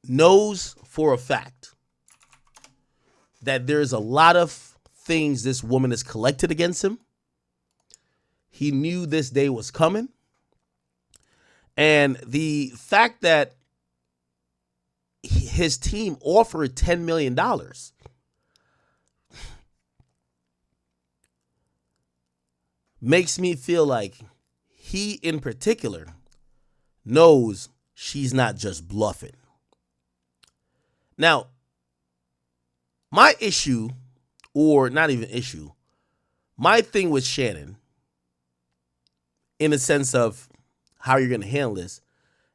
knows for a fact that there's a lot of things this woman has collected against him. He knew this day was coming. And the fact that his team offered $10 million makes me feel like he in particular knows she's not just bluffing. Now, my issue, or not even issue, my thing with Shannon, in the sense of how you're going to handle this,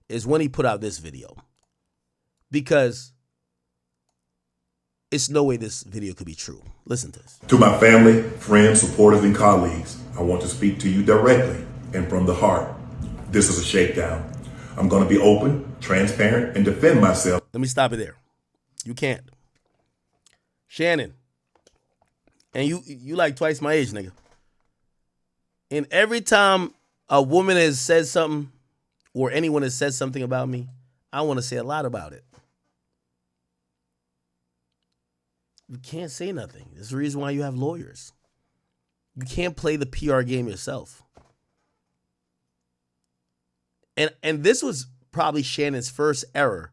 is when he put out this video. Because it's no way this video could be true. Listen to this. To my family, friends, supporters, and colleagues, I want to speak to you directly and from the heart. This is a shakedown. I'm going to be open, transparent, and defend myself. Let me stop it there. You can't. Shannon, and you like twice my age, nigga. And every time a woman has said something or anyone has said something about me, I want to say a lot about it. You can't say nothing. There's the reason why you have lawyers. You can't play the PR game yourself. And this was probably Shannon's first error,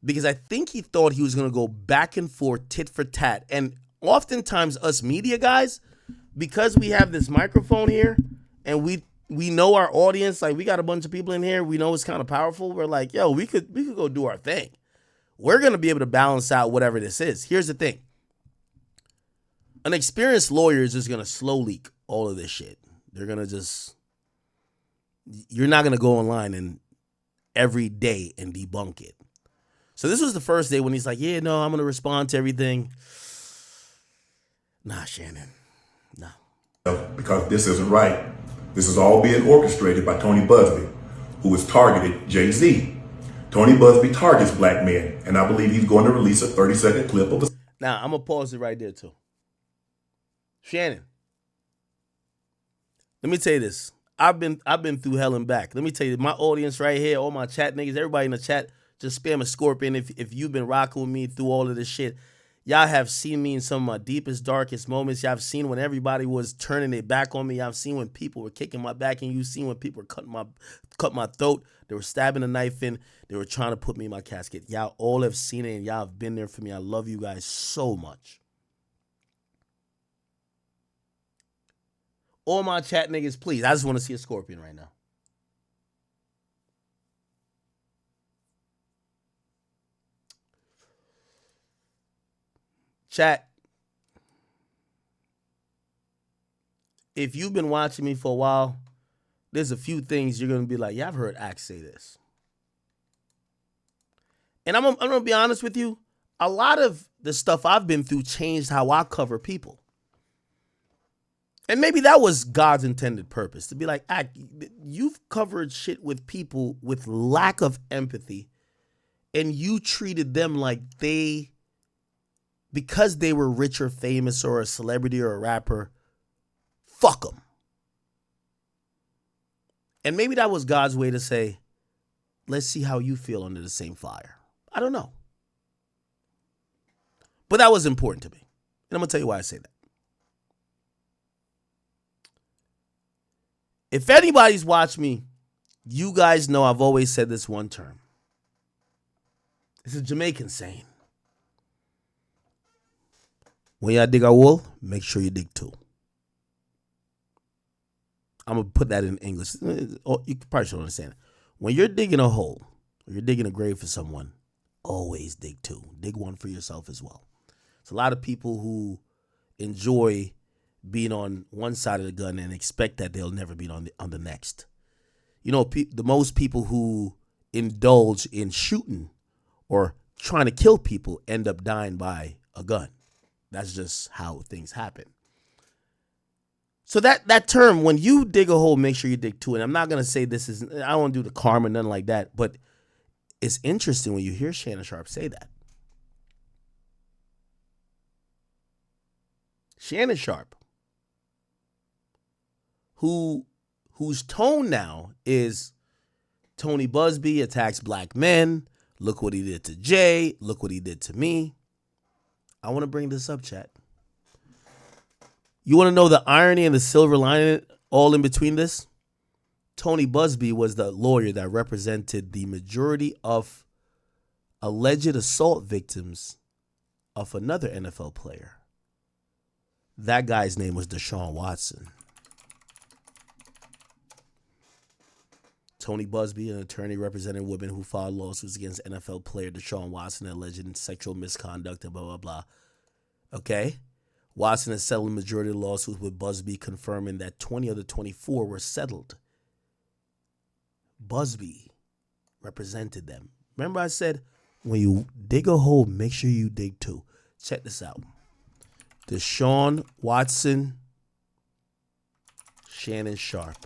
because I think he thought he was going to go back and forth, tit for tat. And oftentimes us media guys, because we have this microphone here and we know our audience, like we got a bunch of people in here, we know it's kind of powerful. We're like, yo, we could go do our thing. We're going to be able to balance out whatever this is. Here's the thing. An experienced lawyer is just going to slow leak all of this shit. They're going to just, you're not going to go online and every day and debunk it. So this was the first day when he's like, yeah, no, I'm going to respond to everything. Nah, Shannon. Nah. Because this isn't right. This is all being orchestrated by Tony Busby, who has targeted Jay-Z. Tony Busby targets black men, and I believe he's going to release a 30-second clip of a... Now, I'm going to pause it right there, too. Shannon, let me tell you this. I've been through hell and back. Let me tell you, my audience right here, all my chat niggas, everybody in the chat, just spam a scorpion if you've been rocking with me through all of this shit. Y'all have seen me in some of my deepest, darkest moments. Y'all have seen when everybody was turning their back on me. Y'all have seen when people were kicking my back, and you've seen when people were cut my throat. They were stabbing a knife in. They were trying to put me in my casket. Y'all all have seen it, and y'all have been there for me. I love you guys so much. All my chat niggas, please. I just want to see a scorpion right now. Chat. If you've been watching me for a while, there's a few things you're going to be like, yeah, I've heard Axe say this. And I'm going to be honest with you. A lot of the stuff I've been through changed how I cover people. And maybe that was God's intended purpose, to be like, you've covered shit with people with lack of empathy, and you treated them like because they were rich or famous or a celebrity or a rapper, fuck them. And maybe that was God's way to say, let's see how you feel under the same fire. I don't know. But that was important to me. And I'm going to tell you why I say that. If anybody's watched me, you guys know I've always said this one term. It's a Jamaican saying. When y'all dig a hole, make sure you dig two. I'm going to put that in English. You probably should understand it. When you're digging a hole, or you're digging a grave for someone, always dig two. Dig one for yourself as well. It's a lot of people who enjoy being on one side of the gun and expect that they'll never be on the next. You know, the most people who indulge in shooting or trying to kill people end up dying by a gun. That's just how things happen. So that term, when you dig a hole, make sure you dig two. And I'm not going to say I don't want to do the karma, nothing like that. But it's interesting when you hear Shannon Sharpe say that. Shannon Sharpe, whose tone now is Tony Busby attacks black men Look what he did to Jay. Look what he did to me. I want to bring this up, chat. You want to know the irony and the silver lining all in between this? Tony Busby was the lawyer that represented the majority of alleged assault victims of another NFL player. That guy's name was Deshaun Watson. Tony Busby, an attorney representing women who filed lawsuits against NFL player Deshaun Watson, alleged sexual misconduct and blah, blah, blah. Okay? Watson has settled the majority of the lawsuits, with Busby confirming that 20 of the 24 were settled. Busby represented them. Remember I said, when you dig a hole, make sure you dig two. Check this out. Deshaun Watson, Shannon Sharpe.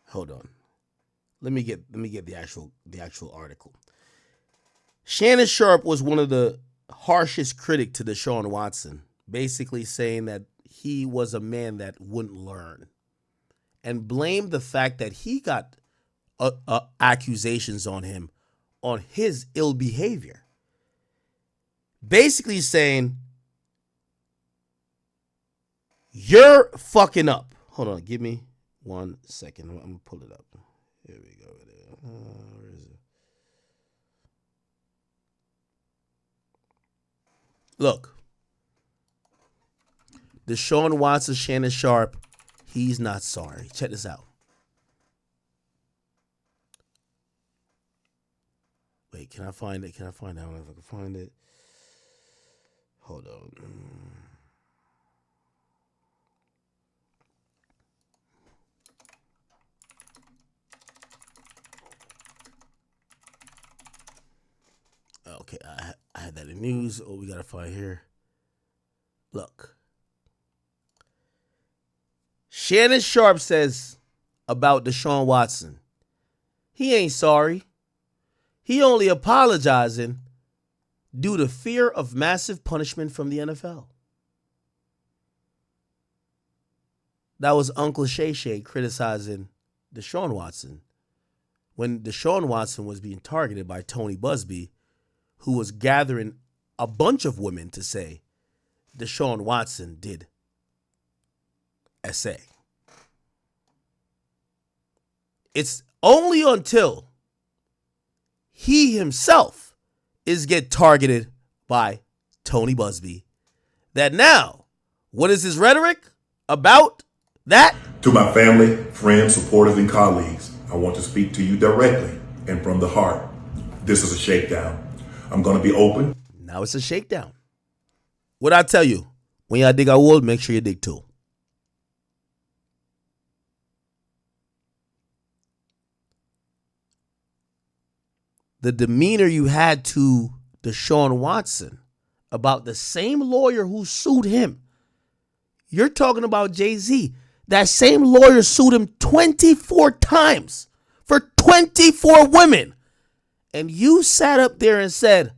Hold on. Let me get the actual article. Shannon Sharpe was one of the harshest critics to Deshaun Watson, basically saying that he was a man that wouldn't learn, and blamed the fact that he got accusations on him on his ill behavior. Basically saying, you're fucking up. Hold on, give me 1 second. I'm going to pull it up. Here we go. Where is it? Look. Deshaun Watson, Shannon Sharpe, he's not sorry. Check this out. Wait, can I find it? I don't know if I can find it. Hold on. Okay, I had that in news. Oh, we got to find here. Look. Shannon Sharpe says about Deshaun Watson, he ain't sorry. He only apologizing due to fear of massive punishment from the NFL. That was Uncle Shay Shay criticizing Deshaun Watson when Deshaun Watson was being targeted by Tony Busby, who was gathering a bunch of women to say Deshaun Watson did SA. It's only until he himself get targeted by Tony Busby that now, what is his rhetoric about that? To my family, friends, supporters, and colleagues, I want to speak to you directly and from the heart. This is a shakedown. I'm going to be open. Now it's a shakedown. What I tell you, when y'all dig a hole, make sure you dig two. The demeanor you had to Deshaun Watson about the same lawyer who sued him. You're talking about Jay-Z. That same lawyer sued him 24 times for 24 women. And you sat up there and said,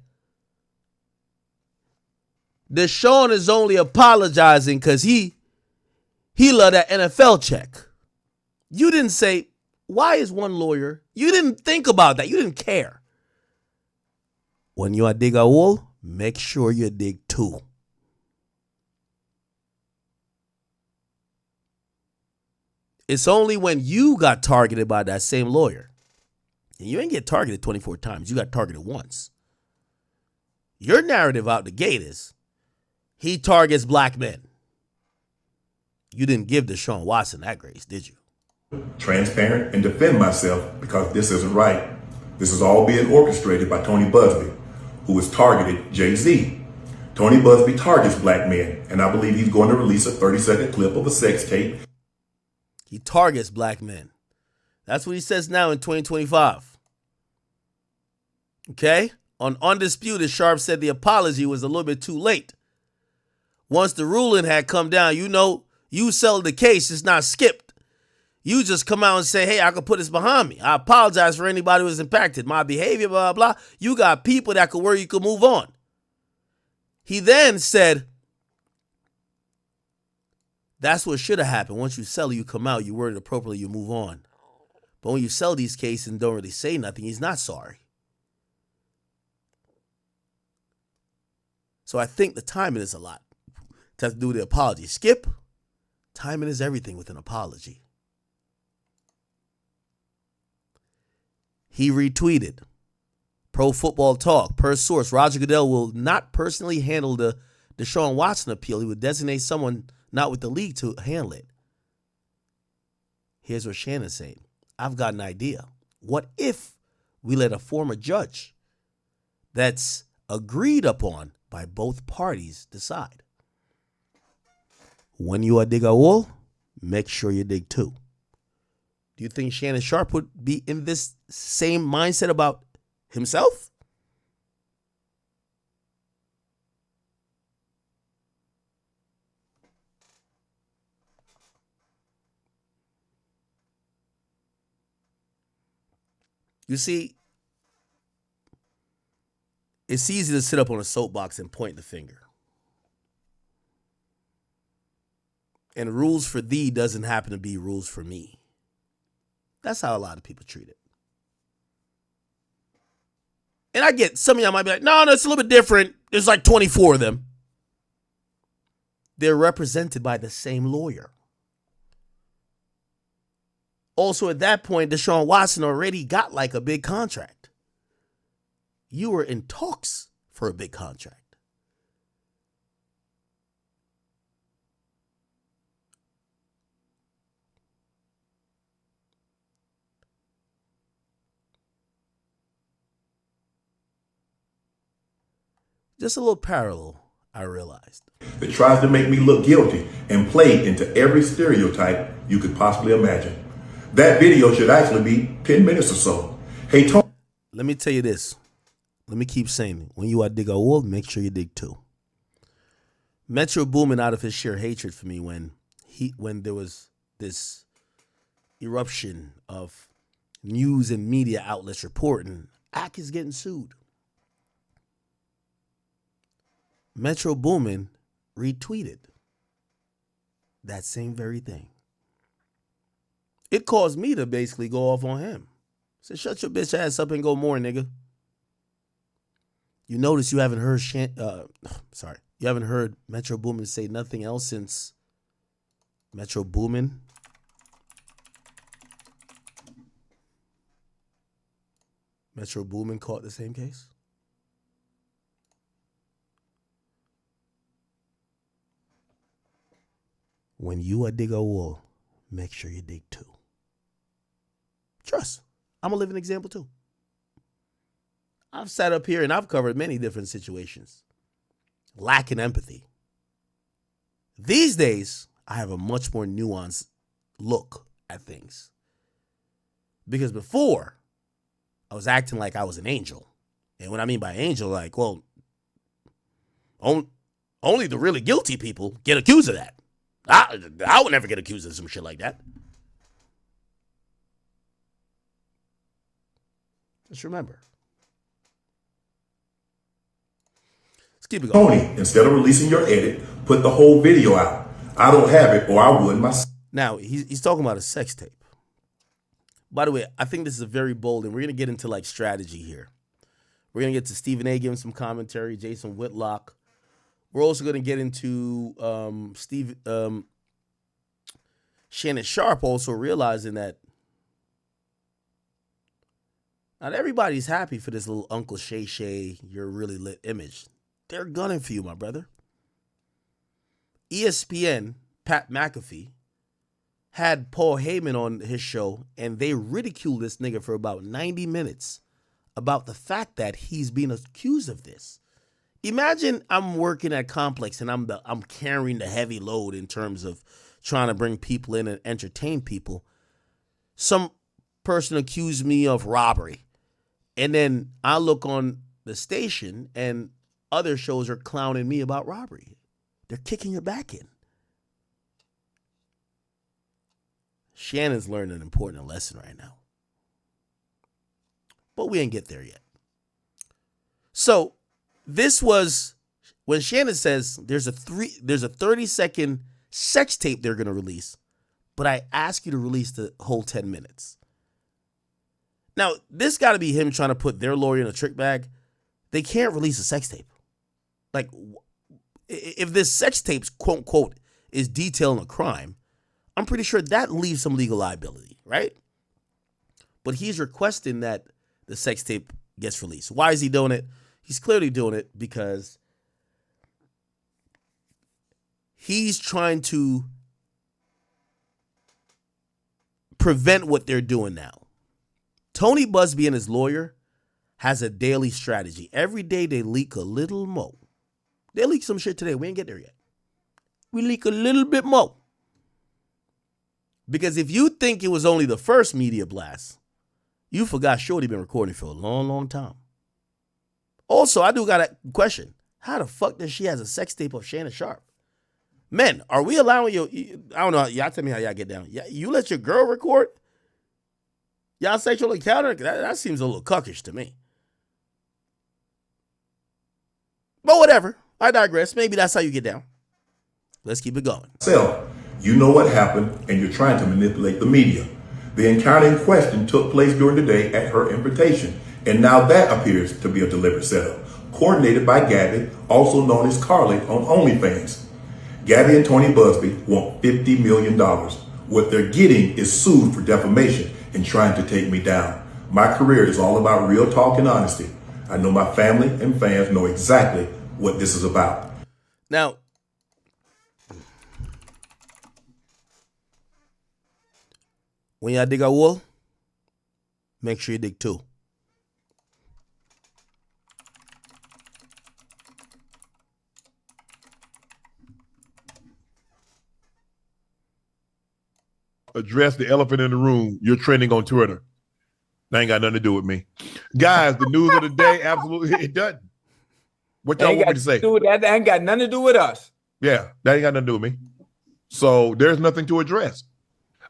Deshaun is only apologizing because he loved that NFL check. You didn't say, why is one lawyer? You didn't think about that. You didn't care. When you dig a hole, make sure you dig two. It's only when you got targeted by that same lawyer. And you ain't get targeted 24 times. You got targeted once. Your narrative out the gate is he targets black men. You didn't give Deshaun Watson that grace, did you? Transparent and defend myself because this isn't right. This is all being orchestrated by Tony Busby, who has targeted Jay-Z. Tony Busby targets black men, and I believe he's going to release a 30-second clip of a sex tape. He targets black men. That's what he says now in 2025. Okay? On Undisputed, Sharpe said the apology was a little bit too late. Once the ruling had come down, you know, you settled the case. It's not skipped. You just come out and say, hey, I could put this behind me. I apologize for anybody who was impacted. My behavior, blah, blah, blah. You got people that could work, you could move on. He then said, that's what should have happened. Once you sell, you come out, you word it appropriately, you move on. But when you sell these cases and don't really say nothing, he's not sorry. So I think the timing is a lot. It has to do with the apology. Skip, timing is everything with an apology. He retweeted, Pro Football Talk, per source, Roger Goodell will not personally handle the Deshaun Watson appeal. He would designate someone not with the league to handle it. Here's what Shannon's saying. I've got an idea. What if we let a former judge that's agreed upon by both parties decide? When you dig a hole, make sure you dig two. Do you think Shannon Sharpe would be in this same mindset about himself? You see, it's easy to sit up on a soapbox and point the finger. And rules for thee doesn't happen to be rules for me. That's how a lot of people treat it. And I get some of y'all might be like, no, it's a little bit different. There's like 24 of them. They're represented by the same lawyer. Also, at that point, Deshaun Watson already got like a big contract. You were in talks for a big contract. Just a little parallel, I realized. That tries to make me look guilty and play into every stereotype you could possibly imagine. That video should actually be 10 minutes or so. Hey, Tony. Let me tell you this. Let me keep saying it. When you dig a hole, make sure you dig two. Metro Boomin out of his sheer hatred for me when there was this eruption of news and media outlets reporting Ak is getting sued. Metro Boomin retweeted that same very thing. It caused me to basically go off on him. Said, shut your bitch ass up and go more, nigga. You notice you haven't heard you haven't heard Metro Boomin say nothing else since Metro Boomin caught the same case. When you dig a hole, make sure you dig two. Trust. I'm a living example too. I've sat up here and I've covered many different situations. Lacking empathy. These days, I have a much more nuanced look at things. Because before, I was acting like I was an angel. And what I mean by angel, like, well, only the really guilty people get accused of that. I would never get accused of some shit like that. Just remember. Let's keep it going. Tony, instead of releasing your edit, put the whole video out. I don't have it, or I would myself. Now, he's talking about a sex tape. By the way, I think this is a very bold, and we're going to get into like strategy here. We're going to get to Stephen A. giving some commentary, Jason Whitlock. We're also going to get into Shannon Sharpe also realizing that not everybody's happy for this little Uncle Shay Shay, you're really lit image. They're gunning for you, my brother. ESPN, Pat McAfee, had Paul Heyman on his show, and they ridiculed this nigga for about 90 minutes about the fact that he's being accused of this. Imagine I'm working at Complex and I'm carrying the heavy load in terms of trying to bring people in and entertain people. Some person accused me of robbery. And then I look on the station and other shows are clowning me about robbery. They're kicking your back in. Shannon's learning an important lesson right now. But we ain't get there yet. So this was when Shannon says there's a 30-second sex tape they're going to release, but I ask you to release the whole 10 minutes. Now, this got to be him trying to put their lawyer in a trick bag. They can't release a sex tape. Like, if this sex tape, quote unquote, is detailing a crime, I'm pretty sure that leaves some legal liability, right? But he's requesting that the sex tape gets released. Why is he doing it? He's clearly doing it because he's trying to prevent what they're doing now. Tony Busby and his lawyer has a daily strategy. Every day they leak a little more. They leak some shit today. We ain't get there yet. We leak a little bit more. Because if you think it was only the first media blast, you forgot Shorty been recording for a long, long time. Also, I do got a question. How the fuck does she has a sex tape of Shannon Sharpe? Men, are we allowing you? I don't know. Y'all tell me how y'all get down. You let your girl record y'all sexual encounter? That seems a little cuckish to me. But whatever. I digress. Maybe that's how you get down. Let's keep it going. You know what happened, and you're trying to manipulate the media. The encounter in question took place during the day at her invitation, and now that appears to be a deliberate setup, coordinated by Gabby, also known as Carly on OnlyFans. Gabby and Tony Busby want $50 million. What they're getting is sued for defamation and trying to take me down. My career is all about real talk and honesty. I know my family and fans know exactly what this is about. Now, when y'all dig a wool, make sure you dig two. Address the elephant in the room. You're trending on Twitter. That ain't got nothing to do with me. Guys, the news of the day, absolutely, it doesn't. What y'all want me to say? That ain't got nothing to do with us. Yeah, that ain't got nothing to do with me. So there's nothing to address.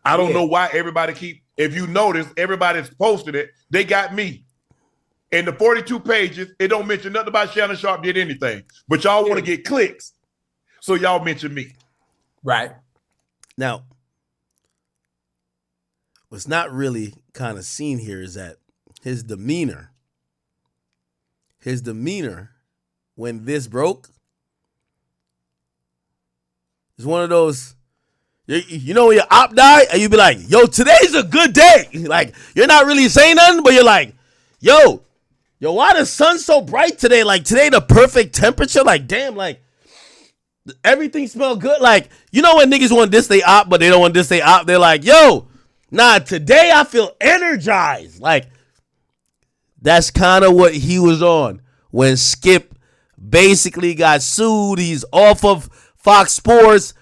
I don't know why everybody if you notice, everybody's posted it. They got me. In the 42 pages, it don't mention nothing about Shannon Sharpe did anything. But y'all want to get clicks. So y'all mention me. Right. Now, what's not really kind of seen here is that his demeanor when this broke is one of those, you know, when your op die and you be like, yo, today's a good day. Like, you're not really saying nothing, but you're like, yo, why the sun so bright today? Like, today the perfect temperature. Like, damn, like, everything smell good. Like, you know when niggas want this they op, but they don't want this they op. They're like, yo, nah, today I feel energized. Like, that's kind of what he was on when Skip basically got sued. He's off of Fox Sports.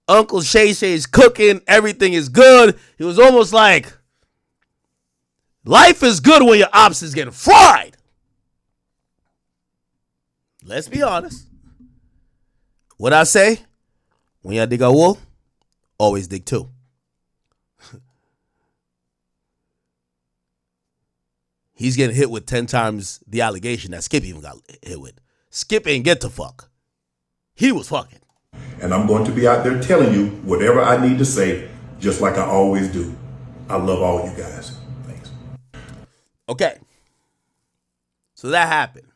Uncle Shay Shay's cooking. Everything is good. He was almost like, life is good when your ops is getting fried. Let's be honest. What I say? When y'all dig a wool, always dig two. He's getting hit with 10 times the allegation that Skip even got hit with. Skip ain't get to fuck. He was fucking. And I'm going to be out there telling you whatever I need to say, just like I always do. I love all you guys. Thanks. Okay. So that happened.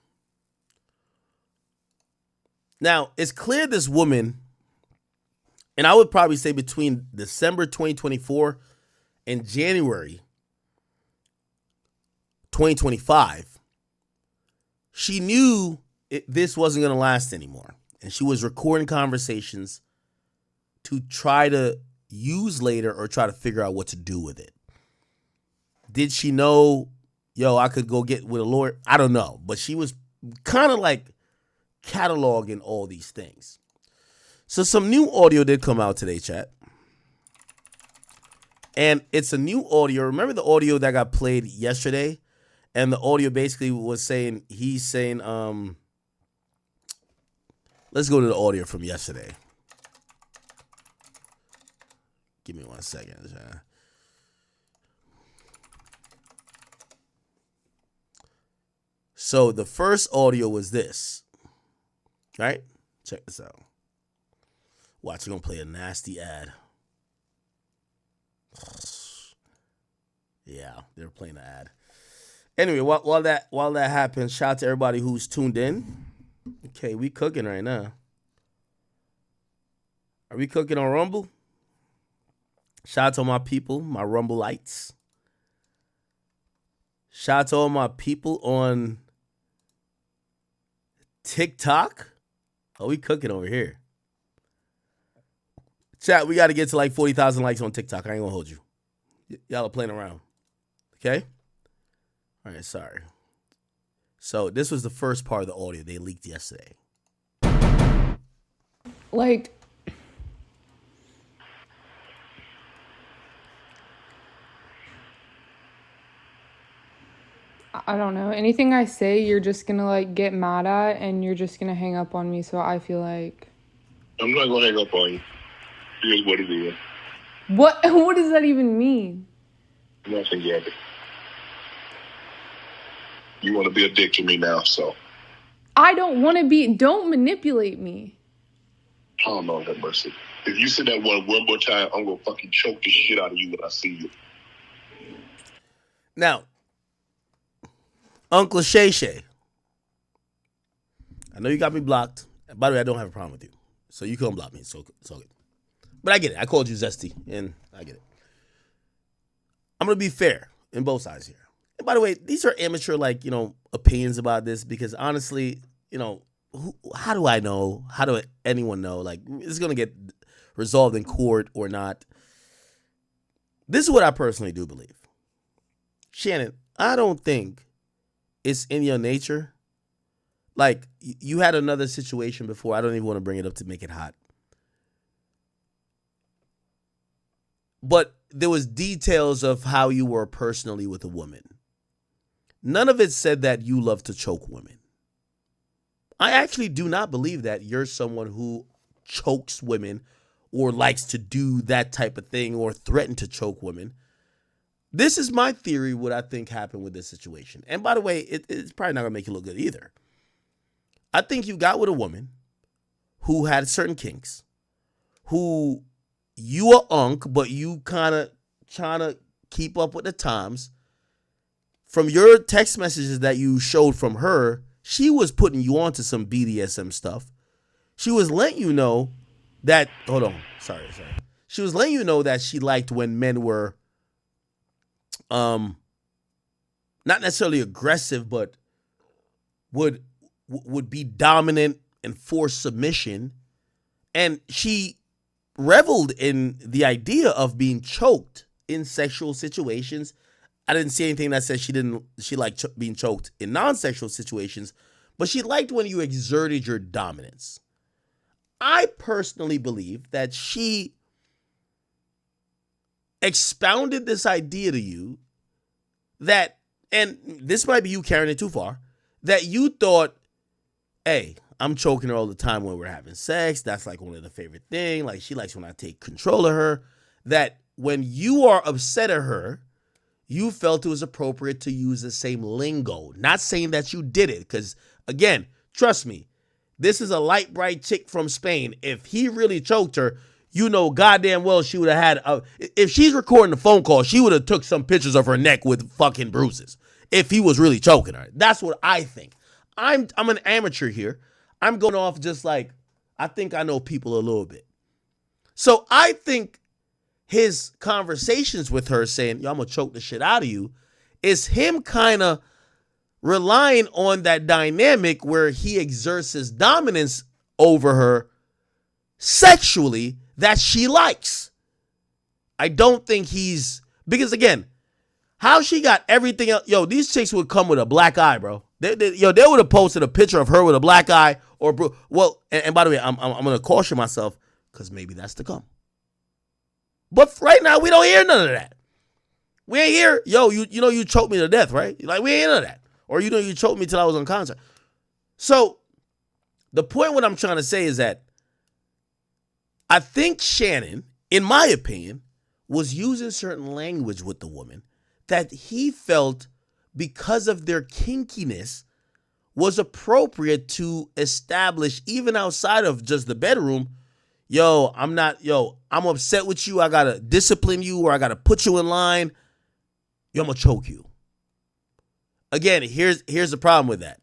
Now, it's clear this woman, and I would probably say between December 2024 and January 2025, she knew this wasn't going to last anymore. And she was recording conversations to try to use later or try to figure out what to do with it. Did she know, yo, I could go get with a lawyer? I don't know. But she was kind of like cataloging all these things. So some new audio did come out today, chat. And it's a new audio. Remember the audio that got played yesterday? And the audio basically was saying, let's go to the audio from yesterday. Give me 1 second. So the first audio was this. Right? Check this out. Watch, we're gonna play a nasty ad. Yeah, they're playing an ad. Anyway, while that happens, shout out to everybody who's tuned in. Okay, we cooking right now. Are we cooking on Rumble? Shout out to all my people, my Rumbleites. Shout out to all my people on TikTok. Oh, we cooking over here. Chat, we got to get to like 40,000 likes on TikTok. I ain't going to hold you. Y'all are playing around. Okay? All right, sorry. So this was the first part of the audio they leaked yesterday. Like, I don't know. Anything I say, you're just gonna like get mad at and you're just gonna hang up on me. So I feel like I'm not gonna hang up on you. Here's what it is. what does that even mean? Nothing yet. You want to be a dick to me now, so. I don't want to be. Don't manipulate me. Oh, Lord have mercy. If you say that one more time, I'm gonna fucking choke the shit out of you when I see you. Now, Uncle Shay Shay, I know you got me blocked. By the way, I don't have a problem with you. So you can unblock me. So it's all good. But I get it. I called you Zesty, and I get it. I'm going to be fair in both sides here. And by the way, these are amateur, opinions about this because honestly, how do I know? How do anyone know? Like, it's going to get resolved in court or not. This is what I personally do believe. Shannon, I don't think it's in your nature. Like, you had another situation before. I don't even want to bring it up to make it hot. But there was details of how you were personally with a woman. None of it said that you love to choke women. I actually do not believe that you're someone who chokes women or likes to do that type of thing or threaten to choke women. This is my theory, what I think happened with this situation. And by the way, it's probably not going to make you look good either. I think you got with a woman who had certain kinks, who you are unk, but you kind of trying to keep up with the times. From your text messages that you showed from her, she was putting you on to some BDSM stuff. She was letting you know that, hold on, sorry. She was letting you know that she liked when men were not necessarily aggressive, but would be dominant and force submission. And she reveled in the idea of being choked in sexual situations. I didn't see anything that said she liked being choked in non-sexual situations, but she liked when you exerted your dominance. I personally believe that she expounded this idea to you that, and this might be you carrying it too far, that you thought, hey, I'm choking her all the time when we're having sex. That's like one of the favorite things. Like, she likes when I take control of her. That when you are upset at her, you felt it was appropriate to use the same lingo. Not saying that you did it, because, again, trust me, this is a light, bright chick from Spain. If he really choked her, you know goddamn well she would have had, if she's recording the phone call, she would have took some pictures of her neck with fucking bruises if he was really choking her. That's what I think. I'm an amateur here. I'm going off just like, I think I know people a little bit. So I think his conversations with her saying, yo, I'm going to choke the shit out of you, is him kind of relying on that dynamic where he exerts his dominance over her sexually that she likes. I don't think because again, how she got everything else, these chicks would come with a black eye, bro. They would have posted a picture of her with a black eye or, and by the way, I'm going to caution myself because maybe that's to come. But right now, we don't hear none of that. We ain't hear, you choked me to death, right? Like, we ain't none of that. Or, you choked me till I was unconscious. So, the point what I'm trying to say is that I think Shannon, in my opinion, was using certain language with the woman that he felt because of their kinkiness was appropriate to establish, even outside of just the bedroom, I'm upset with you. I got to discipline you, or I got to put you in line. I'm going to choke you. Again, here's the problem with that.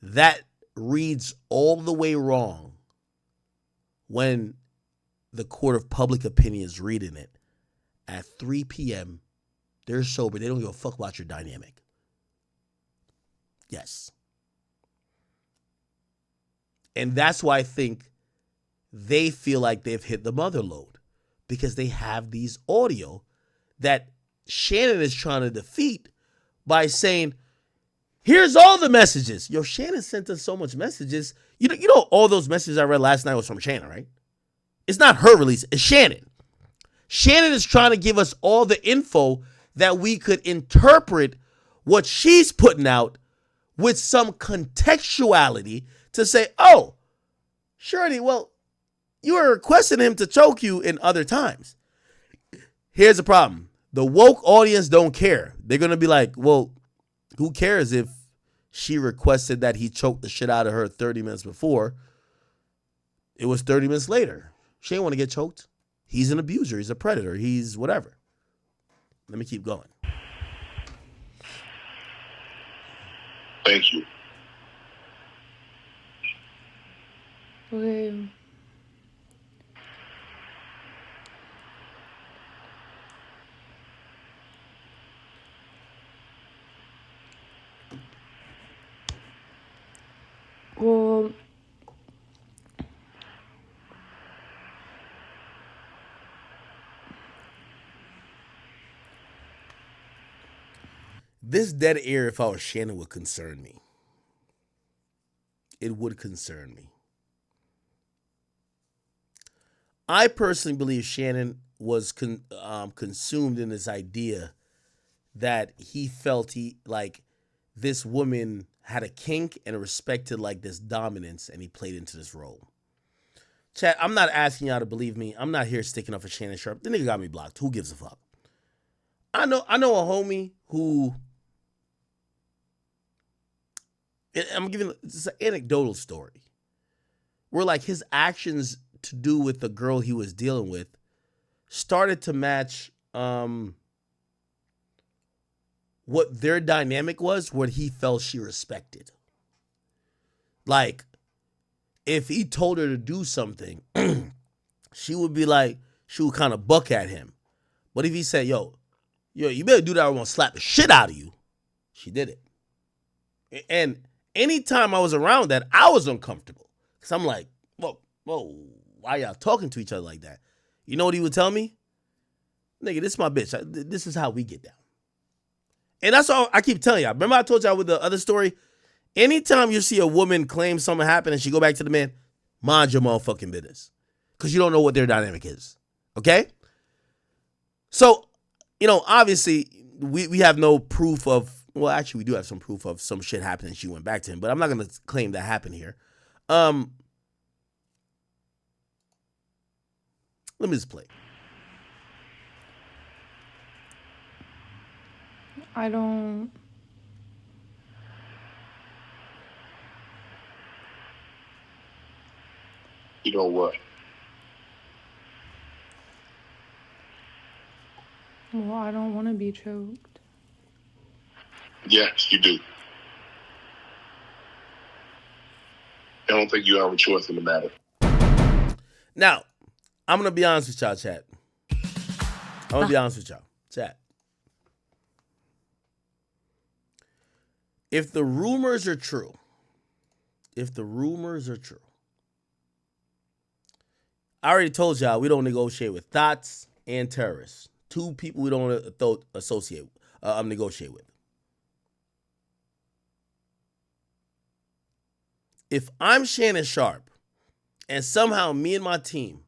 That reads all the way wrong when the court of public opinion is reading it at 3 p.m. They're sober. They don't give a fuck about your dynamic. Yes. And that's why I think they feel like they've hit the mother load, because they have these audio that Shannon is trying to defeat by saying, here's all the messages. Shannon sent us so much messages. You know, all those messages I read last night was from Shannon, right? It's not her release. It's Shannon. Shannon is trying to give us all the info that we could interpret what she's putting out with some contextuality to say, oh, Shirley, well, you were requesting him to choke you in other times. Here's the problem. The woke audience don't care. They're going to be like, well, who cares if she requested that he choke the shit out of her 30 minutes before? It was 30 minutes later. She didn't want to get choked. He's an abuser. He's a predator. He's whatever. Let me keep going. Thank you. Okay. Well, this dead air, if I was Shannon, would concern me. It would concern me. I personally believe Shannon was consumed in this idea that he felt this woman had a kink and respected like this dominance, and he played into this role. Chat, I'm not asking y'all to believe me. I'm not here sticking up for Shannon Sharpe. The nigga got me blocked. Who gives a fuck? I know a homie who, I'm giving this an anecdotal story where like his actions to do with the girl he was dealing with started to match what their dynamic was, what he felt she respected. Like, if he told her to do something, she would kind of buck at him. But if he said, yo, you better do that or I'm going to slap the shit out of you, she did it. And anytime I was around that, I was uncomfortable. Because I'm like, whoa, why y'all talking to each other like that? You know what he would tell me? Nigga, this is my bitch. This is how we get down. And that's all I keep telling y'all. Remember I told y'all with the other story? Anytime you see a woman claim something happened and she go back to the man, mind your motherfucking business. Because you don't know what their dynamic is. Okay? So, obviously, we have no proof of, well, actually, we do have some proof of some shit happening and she went back to him. But I'm not going to claim that happened here. Let me just play. I don't. You know what? Well, I don't want to be choked. Yes, you do. I don't think you have a choice in the matter. Now, I'm going to be honest with y'all, chat. I'm going to be honest with y'all. Chat. If the rumors are true, I already told y'all we don't negotiate with thoughts and terrorists. Two people we don't negotiate with. If I'm Shannon Sharpe and somehow me and my team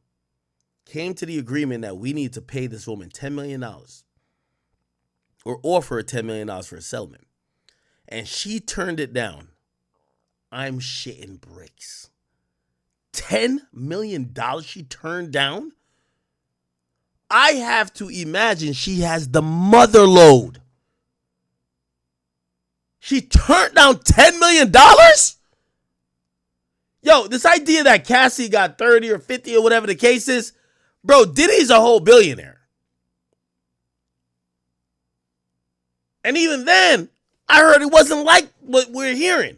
came to the agreement that we need to pay this woman $10 million or offer her $10 million for a settlement, and she turned it down, I'm shitting bricks. $10 million she turned down? I have to imagine she has the mother load. She turned down $10 million? Yo, this idea that Cassie got 30 or 50 or whatever the case is, bro, Diddy's a whole billionaire. And even then, I heard it wasn't like what we're hearing.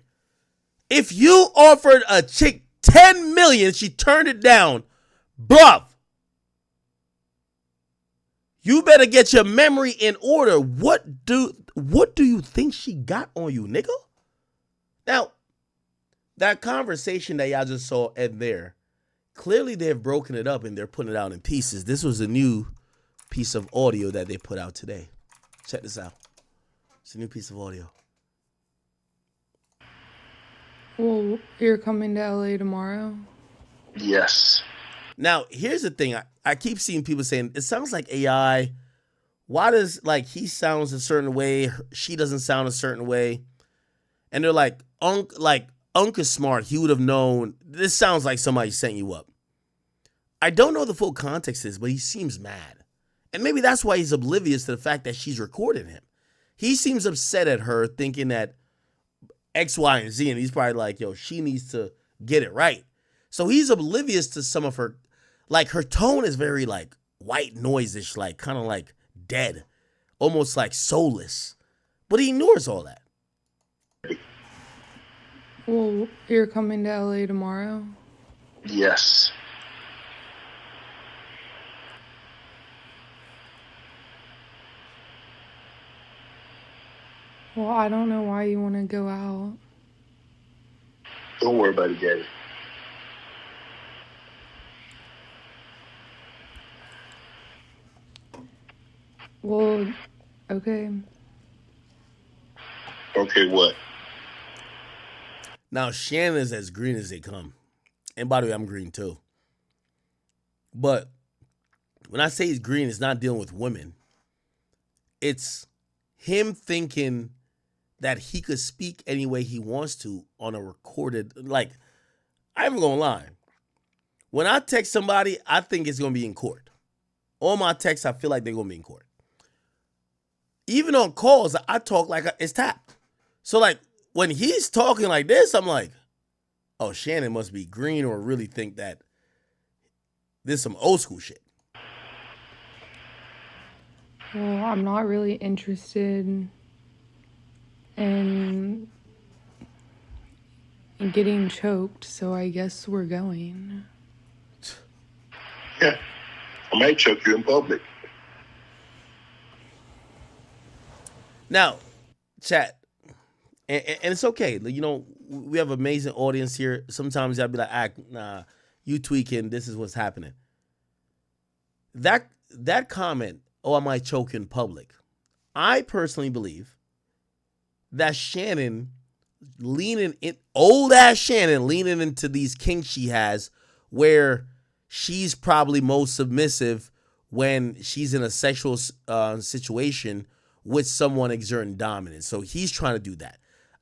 If you offered a chick $10 million, she turned it down, bruv, you better get your memory in order. What do you think she got on you, nigga? Now, that conversation that y'all just saw in there, clearly they've broken it up and they're putting it out in pieces. This was a new piece of audio that they put out today. Check this out. It's a new piece of audio. Well, you're coming to LA tomorrow? Yes. Now, here's the thing. I keep seeing people saying, it sounds like AI. Why does, like, he sounds a certain way, she doesn't sound a certain way? And they're like, Unc is smart. He would have known. This sounds like somebody sent you up. I don't know the full context of this, but he seems mad. And maybe that's why he's oblivious to the fact that she's recording him. He seems upset at her, thinking that X, Y, and Z, and he's probably like, yo, she needs to get it right. So he's oblivious to some of her, like, her tone is very, like, white noise-ish, like, kind of like dead, almost like soulless. But he ignores all that. Well, you're coming to LA tomorrow? Yes. Well, I don't know why you want to go out. Don't worry about it, Gabby. Well, okay. Okay, what? Now, Shannon is as green as they come. And by the way, I'm green too. But when I say he's green, it's not dealing with women. It's him thinking that he could speak any way he wants to on a recorded, like, I'm gonna lie. When I text somebody, I think it's gonna be in court. All my texts, I feel like they're gonna be in court. Even on calls, I talk like it's tapped. So, like, when he's talking like this, I'm like, oh, Shannon must be green or really think that this is some old school shit. Well, I'm not really interested in getting choked, so I guess we're going. Yeah. I might choke you in public. Now, chat, and it's okay. You know, we have an amazing audience here. Sometimes I'll be like, nah, you tweaking. This is what's happening. That comment, oh, I might choke in public. I personally believe that Shannon old ass Shannon leaning into these kinks she has, where she's probably most submissive when she's in a sexual situation with someone exerting dominance. So he's trying to do that.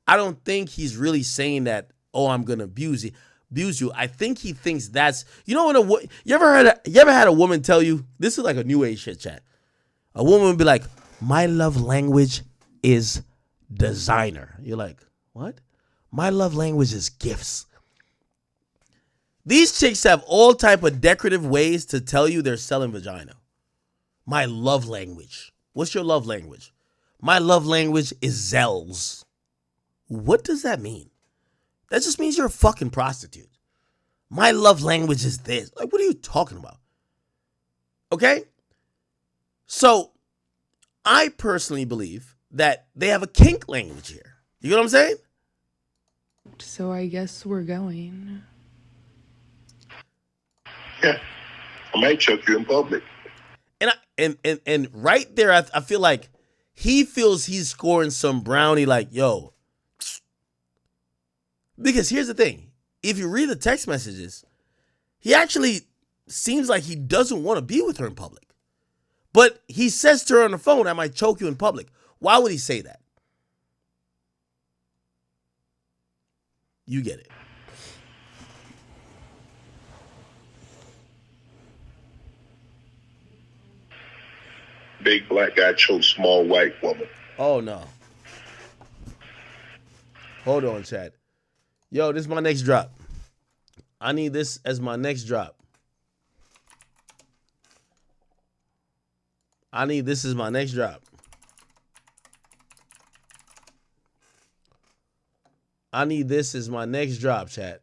I don't think he's really saying that, oh, I'm gonna abuse you. I think he thinks that's, you know, you ever had a woman tell you, this is like a new age shit, chat. A woman would be like, my love language is designer. You're like, what? My love language is gifts. These chicks have all type of decorative ways to tell you they're selling vagina. My love language. What's your love language? My love language is Zells. What does that mean? That just means you're a fucking prostitute. My love language is this. Like, what are you talking about? Okay? So, I personally believe that they have a kink language here. You know what I'm saying? So I guess we're going. Yeah. I might choke you in public. And right there, I feel like he feels he's scoring some brownie, like, yo. Because here's the thing. If you read the text messages, he actually seems like he doesn't want to be with her in public. But he says to her on the phone, I might choke you in public. Why would he say that? You get it. Big black guy chokes small white woman. Oh, no. Hold on, Chad. Yo, this is my next drop. I need this as my next drop. I need this as my next drop. I need this as my next drop, chat.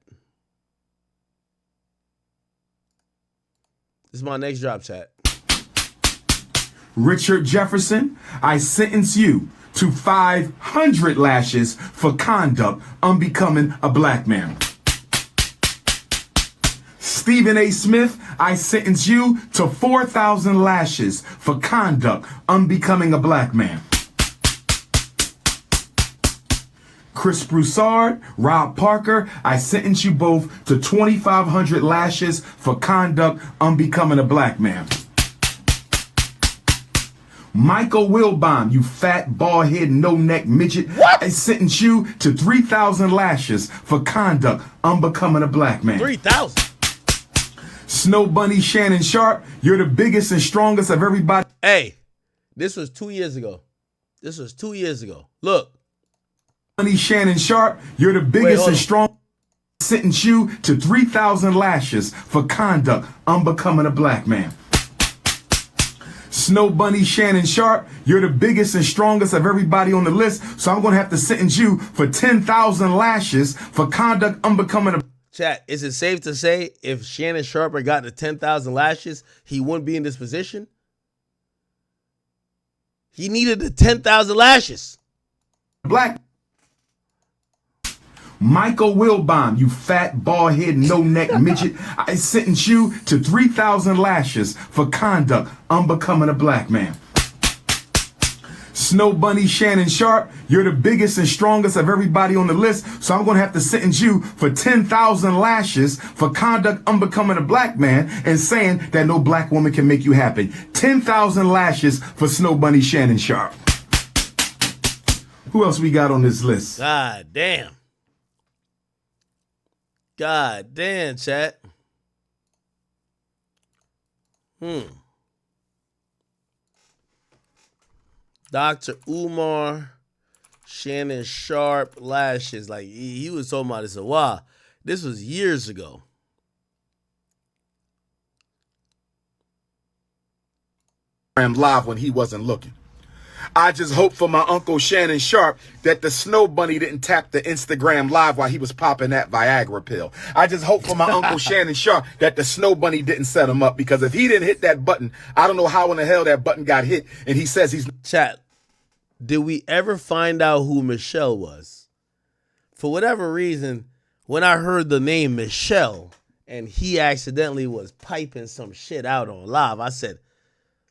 This is my next drop, chat. Richard Jefferson, I sentence you to 500 lashes for conduct unbecoming a black man. Stephen A. Smith, I sentence you to 4,000 lashes for conduct unbecoming a black man. Chris Broussard, Rob Parker, I sentence you both to 2,500 lashes for conduct unbecoming a black man. Michael Wilbon, you fat, bald-head, no-neck midget, I sentence you to 3,000 lashes for conduct unbecoming a black man. 3,000? Snow Bunny Shannon Sharpe, you're the biggest and strongest of everybody. Hey, this was 2 years ago. This was 2 years ago. Look. Bunny Shannon Sharpe, you're the biggest and strongest. Sentence you to 3,000 lashes for conduct unbecoming a black man. Snow Bunny Shannon Sharpe, you're the biggest and strongest of everybody on the list, so I'm going to have to sentence you for 10,000 lashes for conduct unbecoming a... Chat, is it safe to say if Shannon Sharpe got the 10,000 lashes, he wouldn't be in this position? He needed the 10,000 lashes. Black. Michael Wilbon, you fat, bald-head, no-neck midget, I sentence you to 3,000 lashes for conduct unbecoming a black man. Snow Bunny Shannon Sharpe, you're the biggest and strongest of everybody on the list, so I'm going to have to sentence you for 10,000 lashes for conduct unbecoming a black man and saying that no black woman can make you happy. 10,000 lashes for Snow Bunny Shannon Sharpe. Who else we got on this list? God damn. God damn, chat. Dr. Umar, Shannon Sharpe, lashes. Like, he was talking about this a while. This was years ago. Live when he wasn't looking. I just hope for my Uncle Shannon Sharpe that the Snow Bunny didn't tap the Instagram live while he was popping that Viagra pill. I just hope for my Uncle Shannon Sharpe that the Snow Bunny didn't set him up, because if he didn't hit that button, I don't know how in the hell that button got hit, and he says he's... Chat, did we ever find out who Michelle was? For whatever reason, when I heard the name Michelle and he accidentally was piping some shit out on live, I said,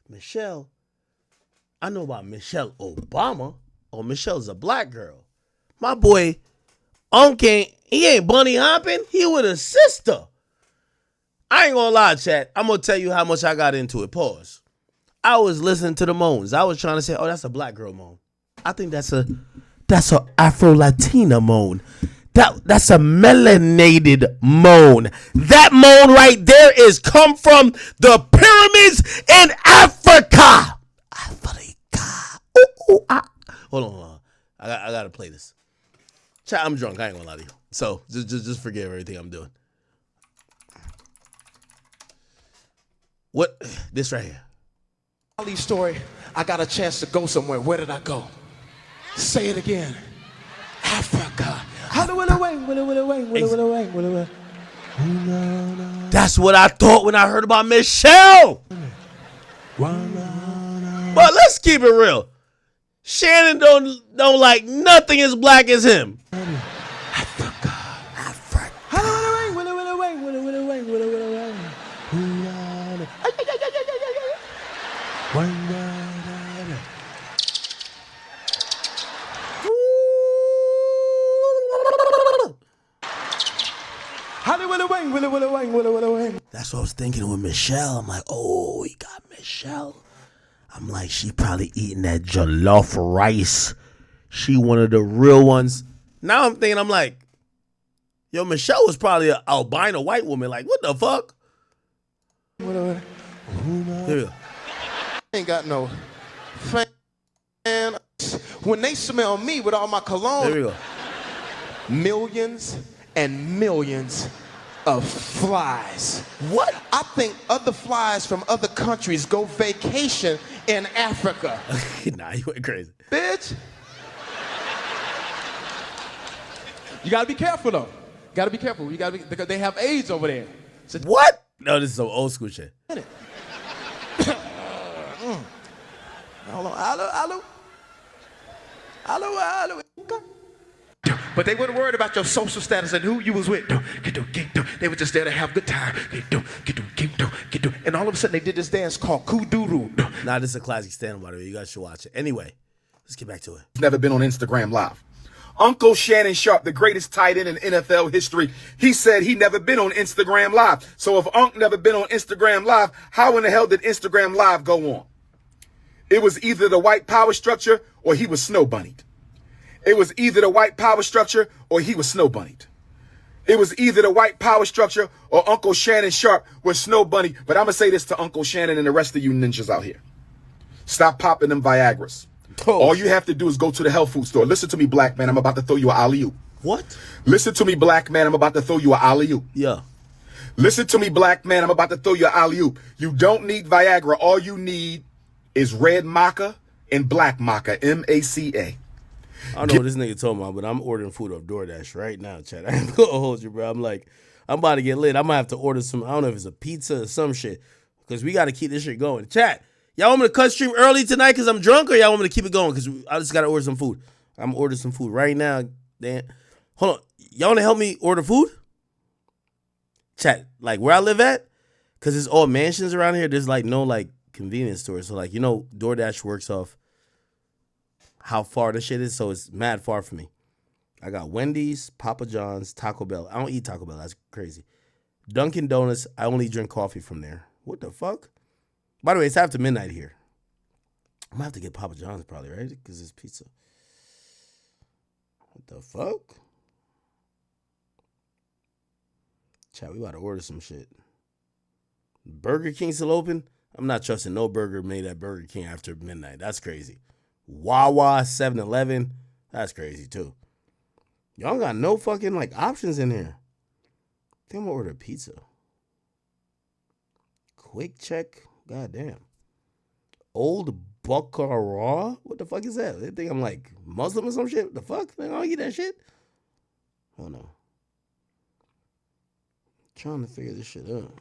Michelle? I know about Michelle Obama. Oh, Michelle's a black girl. My boy, he ain't bunny hopping. He with a sister. I ain't gonna lie, chat. I'm gonna tell you how much I got into it. Pause. I was listening to the moans. I was trying to say, oh, that's a black girl moan. I think that's a Afro-Latina moan. That's a melanated moan. That moan right there is come from the pyramids in Africa. Hold on. I gotta play this. Chat, I'm drunk. I ain't gonna lie to you. So just forgive everything I'm doing. What? This right here. Story. I got a chance to go somewhere. Where did I go? Say it again. Africa. That's what I thought when I heard about Michelle. But let's keep it real. Shannon don't like nothing as black as him. Africa. That's what I was thinking with Michelle. I'm like, oh, he got Michelle. I'm like, she probably eating that jollof rice. She one of the real ones. Now I'm thinking, I'm like, yo, Michelle was probably an albino white woman. Like, what the fuck? Here we go. Ain't got no fan. When they smell me with all my cologne. There we go. millions and millions of flies. What? I think other flies from other countries go vacation in Africa. Nah, you went crazy. Bitch. You gotta be careful though. Gotta be careful. Because they have AIDS over there. So, What? No, this is some old school shit. hold on. Hello. But they weren't worried about your social status and who you was with. They were just there to have a good time. And all of a sudden they did this dance called Kuduru. Nah, this is a classic stand, by the way. You guys should watch it. Anyway, let's get back to it. Never been on Instagram Live. Uncle Shannon Sharpe, the greatest tight end in NFL history, he said he never been on Instagram Live. So if Unc never been on Instagram Live, how in the hell did Instagram Live go on? It was either the white power structure or he was snow bunnied. It was either the white power structure or he was snow bunnied. It was either the white power structure or Uncle Shannon Sharpe was snow bunny. But I'm going to say this to Uncle Shannon and the rest of you ninjas out here. Stop popping them Viagras. Oh. All you have to do is go to the health food store. Listen to me, black man. I'm about to throw you an alley-oop. What? Listen to me, black man. I'm about to throw you an alley-oop. Yeah. Listen to me, black man. I'm about to throw you an alley-oop. You don't need Viagra. All you need is red maca and black maca, M-A-C-A. I don't know what this nigga talking about, but I'm ordering food off DoorDash right now, Chad. I ain't gonna hold you, bro. I'm about to get lit. I might have to order some, I don't know if it's a pizza or some shit, because we got to keep this shit going. Chat, y'all want me to cut stream early tonight because I'm drunk, or y'all want me to keep it going because I just got to order some food? I'm ordering some food right now. Dan, hold on. Y'all want to help me order food? Chat, like where I live at, because it's all mansions around here, there's like no like convenience stores. So like, DoorDash works off how far the shit is, so it's mad far for me. I got Wendy's, Papa John's, Taco Bell. I don't eat Taco Bell. That's crazy. Dunkin' Donuts. I only drink coffee from there. What the fuck? By the way, it's after midnight here. I'm gonna have to get Papa John's probably, right? Because it's pizza. What the fuck? Chat, we about to order some shit. Burger King still open? I'm not trusting no burger made at Burger King after midnight. That's crazy. Wawa, 7-Eleven. That's crazy too. Y'all got no fucking like options in here. I think I'm gonna order pizza. Quick check. Goddamn. Old Baccarat? What the fuck is that? They think I'm like Muslim or some shit? What the fuck? I don't eat that shit. Oh no. Trying to figure this shit out.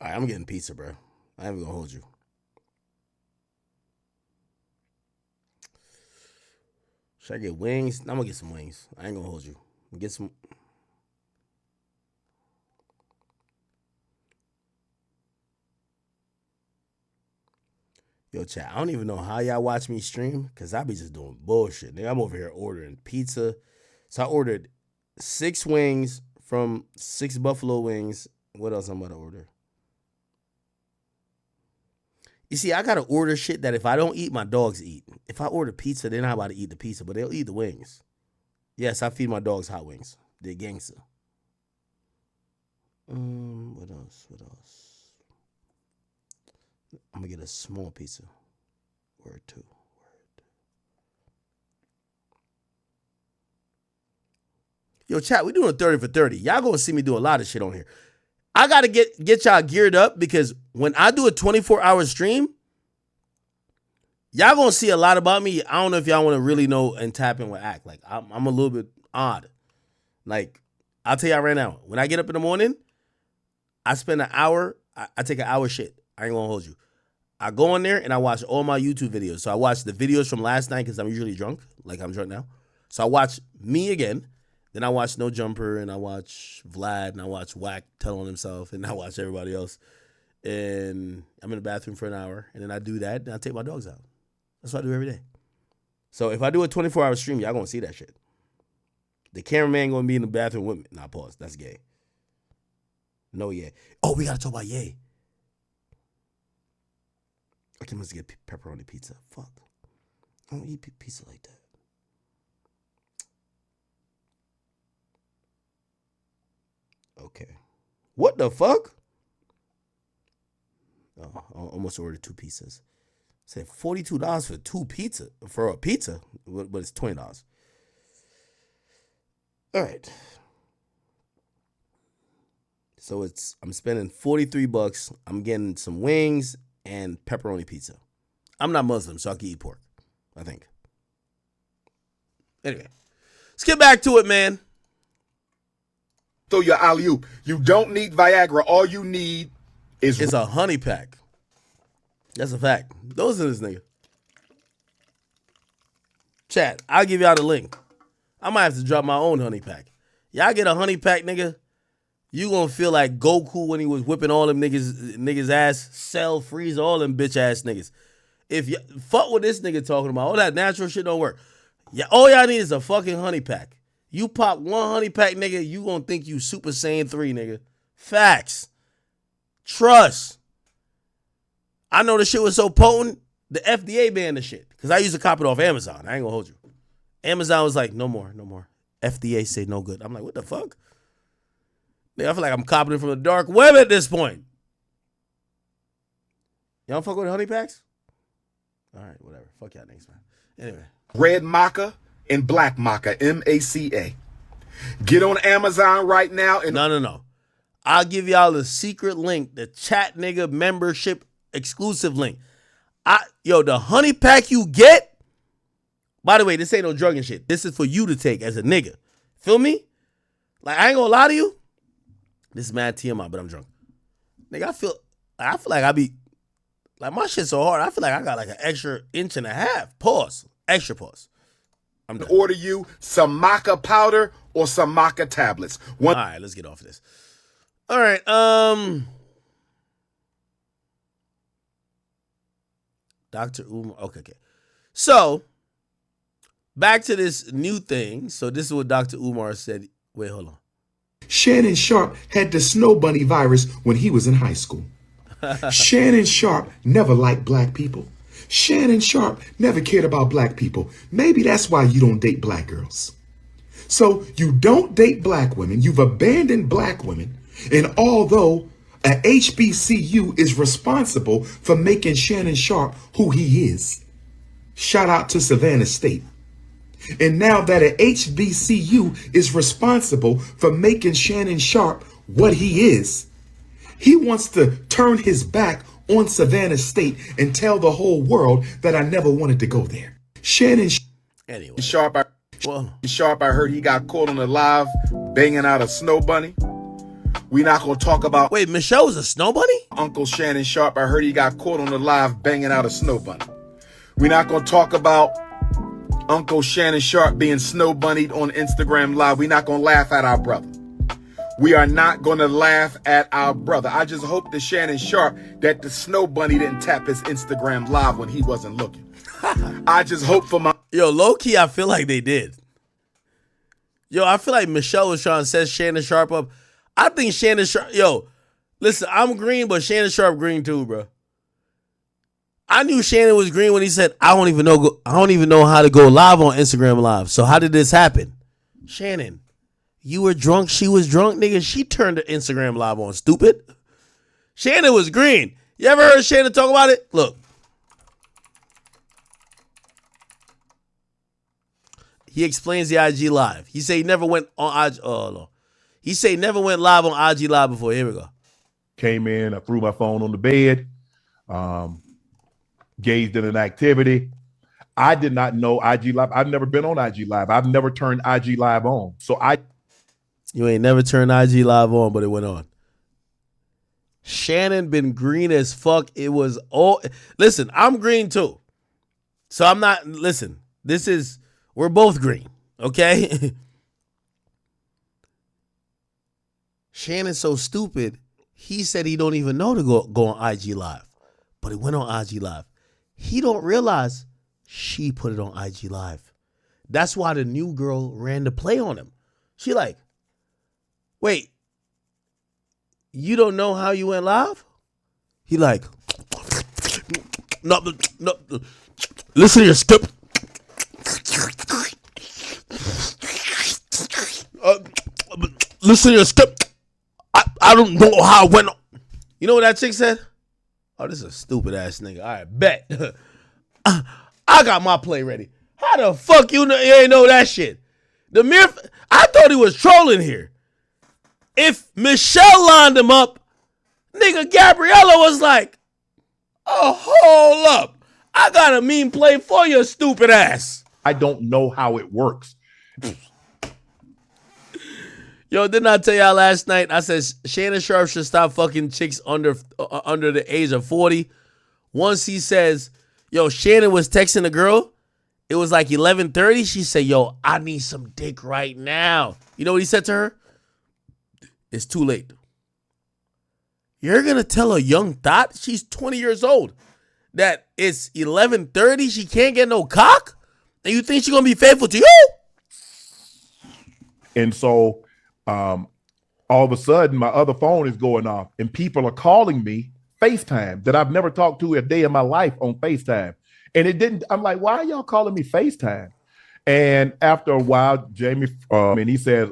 Alright, I'm getting pizza, bro. I ain't even gonna hold you. Should I get wings? I'm gonna get some wings. I ain't gonna hold you. Get some. Yo, chat, I don't even know how y'all watch me stream, because I be just doing bullshit. Nigga, I'm over here ordering pizza. So I ordered 6 wings from 6 buffalo wings. What else I'm about to order? You see, I gotta order shit that if I don't eat, my dogs eat. If I order pizza, they're not about to eat the pizza, but they'll eat the wings. Yes, I feed my dogs hot wings. They're gangster. What else? I'm gonna get a small pizza. Word 2. Yo, chat, we doing 30 for 30. Y'all gonna see me do a lot of shit on here. I gotta get y'all geared up, because when I do a 24-hour stream, y'all gonna see a lot about me. I don't know if y'all want to really know and tap in with act. Like I'm a little bit odd. Like I'll tell y'all right now, when I get up in the morning, I spend an hour. I take an hour shit. I ain't gonna hold you. I go in there and I watch all my YouTube videos. So I watch the videos from last night because I'm usually drunk. Like I'm drunk now. So I watch me again. Then I watch No Jumper, and I watch Vlad, and I watch Wack tell on himself, and I watch everybody else. And I'm in the bathroom for an hour, and then I do that, and I take my dogs out. That's what I do every day. So if I do a 24-hour stream, y'all gonna see that shit. The cameraman gonna be in the bathroom with me. Nah, pause. That's gay. No, yeah. Oh, we gotta talk about Ye. Okay, let's get pepperoni pizza. Fuck. I don't eat pizza like that. Okay. What the fuck? Oh, I almost ordered 2 pizzas. Said $42 for a pizza, but it's $20. All right. So I'm spending $43. I'm getting some wings and pepperoni pizza. I'm not Muslim, so I can eat pork, I think. Anyway, let's get back to it, man. Throw your alley-oop. You don't need Viagra. All you need is It's a honey pack. That's a fact. Those are this nigga. Chat, I'll give y'all the link. I might have to drop my own honey pack. Y'all get a honey pack, nigga. You gonna feel like Goku when he was whipping all them niggas ass, Cell, Freeze, all them bitch ass niggas. If you fuck what this nigga talking about, all that natural shit don't work. Yeah, all y'all need is a fucking honey pack. You pop one honey pack, nigga, you gonna think you Super Saiyan 3, nigga. Facts. Trust. I know the shit was so potent, the FDA banned the shit. Because I used to cop it off Amazon. I ain't gonna hold you. Amazon was like, no more. FDA say no good. I'm like, what the fuck? Nigga, I feel like I'm copying it from the dark web at this point. Y'all fuck with honey packs? All right, whatever. Fuck y'all niggas, man. Anyway. red maca and black maca, M-A-C-A. Get on Amazon right now. And No. I'll give y'all the secret link, the chat nigga membership exclusive link. The honey pack you get, by the way, this ain't no drug and shit. This is for you to take as a nigga. Feel me? Like, I ain't gonna lie to you. This is mad TMI, but I'm drunk. Nigga, I feel like I be, like, my shit so hard, I feel like I got like an extra inch and a half. Pause. Extra pause. I'm done. order you some maca powder or some maca tablets. All right, let's get off of this. All right, Dr. Umar. Okay. So, back to this new thing. So, this is what Dr. Umar said. Wait, hold on. Shannon Sharpe had the snow bunny virus when he was in high school. Shannon Sharpe never liked black people. Shannon Sharpe never cared about black people. Maybe that's why you don't date black girls. So you don't date black women. You've abandoned black women. And although a HBCU is responsible for making Shannon Sharpe who he is, shout out to Savannah State. And now that a HBCU is responsible for making Shannon Sharpe what he is, he wants to turn his back on Savannah State and tell the whole world that I never wanted to go there. Shannon Sharpe, I heard he got caught on the live banging out a snow bunny. We not gonna talk about. Wait, Michelle was a snow bunny? Uncle Shannon Sharpe, I heard he got caught on the live banging out a snow bunny. We not gonna talk about Uncle Shannon Sharpe being snow bunnied on Instagram Live. We not gonna laugh at our brother. We are not gonna laugh at our brother. I just hope to Shannon Sharpe that the snow bunny didn't tap his Instagram Live when he wasn't looking. I just hope for my. Yo, low key, I feel like they did. Yo, I feel like Michelle was trying to set Shannon Sharpe up. I think Shannon Sharpe. Yo, listen, I'm green, but Shannon Sharpe green too, bro. I knew Shannon was green when he said, I don't even know how to go live on Instagram Live. So how did this happen? Shannon, you were drunk, she was drunk, nigga. She turned the Instagram Live on, stupid. Shannon was green. You ever heard Shannon talk about it? Look. He explains the IG Live. He said he never went on IG. Oh, no. He said he never went live on IG Live before. Here we go. Came in, I threw my phone on the bed, gazed in an activity. I did not know IG Live. I've never been on IG Live. I've never turned IG Live on. You ain't never turned IG Live on, but it went on. Shannon been green as fuck. It was all. Listen, I'm green too. So I'm not. Listen, we're both green. Okay. Shannon's so stupid. He said he don't even know to go on IG Live, but he went on IG Live. He don't realize she put it on IG Live. That's why the new girl ran to play on him. She like, wait, you don't know how you went live? He like, no, listen to your skip. Listen to your skip. I don't know how I went. You know what that chick said? Oh, this is a stupid ass nigga. All right, bet. I got my play ready. How the fuck you ain't know that shit? I thought he was trolling here. If Michelle lined him up, nigga Gabriella was like, oh, hold up. I got a mean play for your stupid ass. I don't know how it works. Yo, didn't I tell y'all last night? I said Shannon Sharpe should stop fucking chicks under the age of 40. Once he says, yo, Shannon was texting a girl. It was like 11:30. She said, yo, I need some dick right now. You know what he said to her? It's too late. You're going to tell a young thought, she's 20 years old, that it's 11:30, she can't get no cock? And you think she's going to be faithful to you? And so all of a sudden, my other phone is going off and people are calling me FaceTime that I've never talked to a day in my life on FaceTime. And it didn't, I'm like, why are y'all calling me FaceTime? And after a while, Jamie, and he says,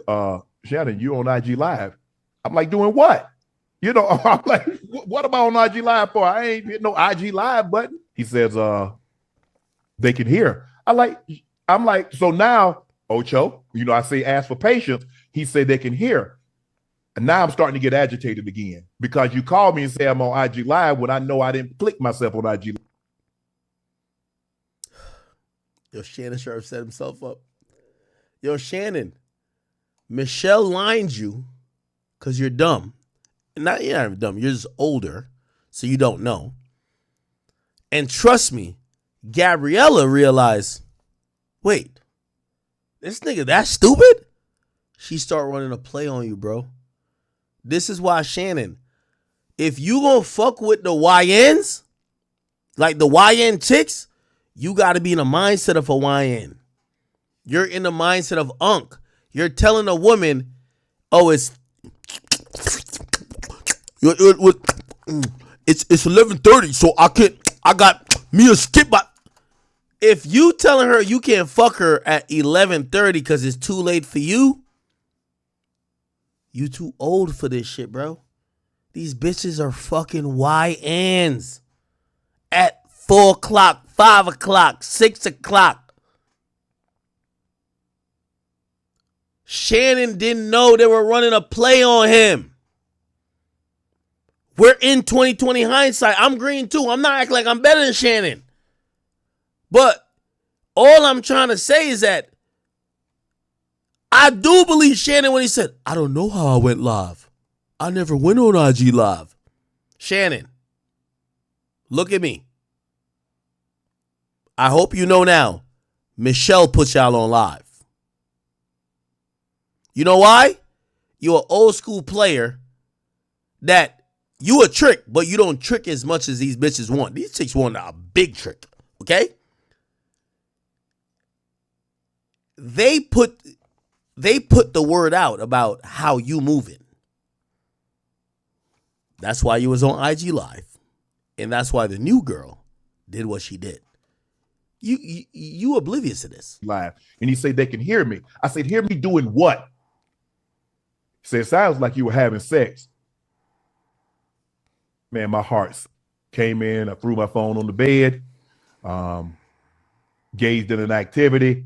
Shannon, you on IG Live. I'm like, doing what? You know, I'm like, what am I on IG Live for? I ain't hit no IG Live button. He says, they can hear. I'm like, so now, Ocho, you know, I say ask for patience. He said they can hear. And now I'm starting to get agitated again because you called me and say I'm on IG Live when I know I didn't click myself on IG Live. Yo, Shannon Sharpe set himself up. Yo, Shannon, Michelle lined you because you're dumb. You're not even dumb. You're just older, so you don't know. And trust me, Gabriella realized, wait, this nigga that stupid? She start running a play on you, bro. This is why, Shannon, if you gonna fuck with the YNs, like the YN chicks, you got to be in the mindset of a YN. You're in the mindset of Unc. You're telling a woman, oh, it's 11:30, so I got me a skip. If you telling her you can't fuck her at 11:30 because it's too late for you, you too old for this shit, bro. These bitches are fucking YNs at 4 o'clock, 5 o'clock, 6 o'clock. Shannon didn't know they were running a play on him. We're in 2020 hindsight. I'm green too. I'm not acting like I'm better than Shannon. But all I'm trying to say is that I do believe Shannon when he said, I don't know how I went live. I never went on IG Live. Shannon, look at me. I hope you know now, Michelle put y'all on live. You know why? You're an old school player that you a trick, but you don't trick as much as these bitches want. These chicks want a big trick, okay? They put the word out about how you moving. That's why you was on IG Live. And that's why the new girl did what she did. You oblivious to this. Live. And he said they can hear me. I said, hear me doing what? He said, it sounds like you were having sex. Man, my heart came in. I threw my phone on the bed, gazed in an activity.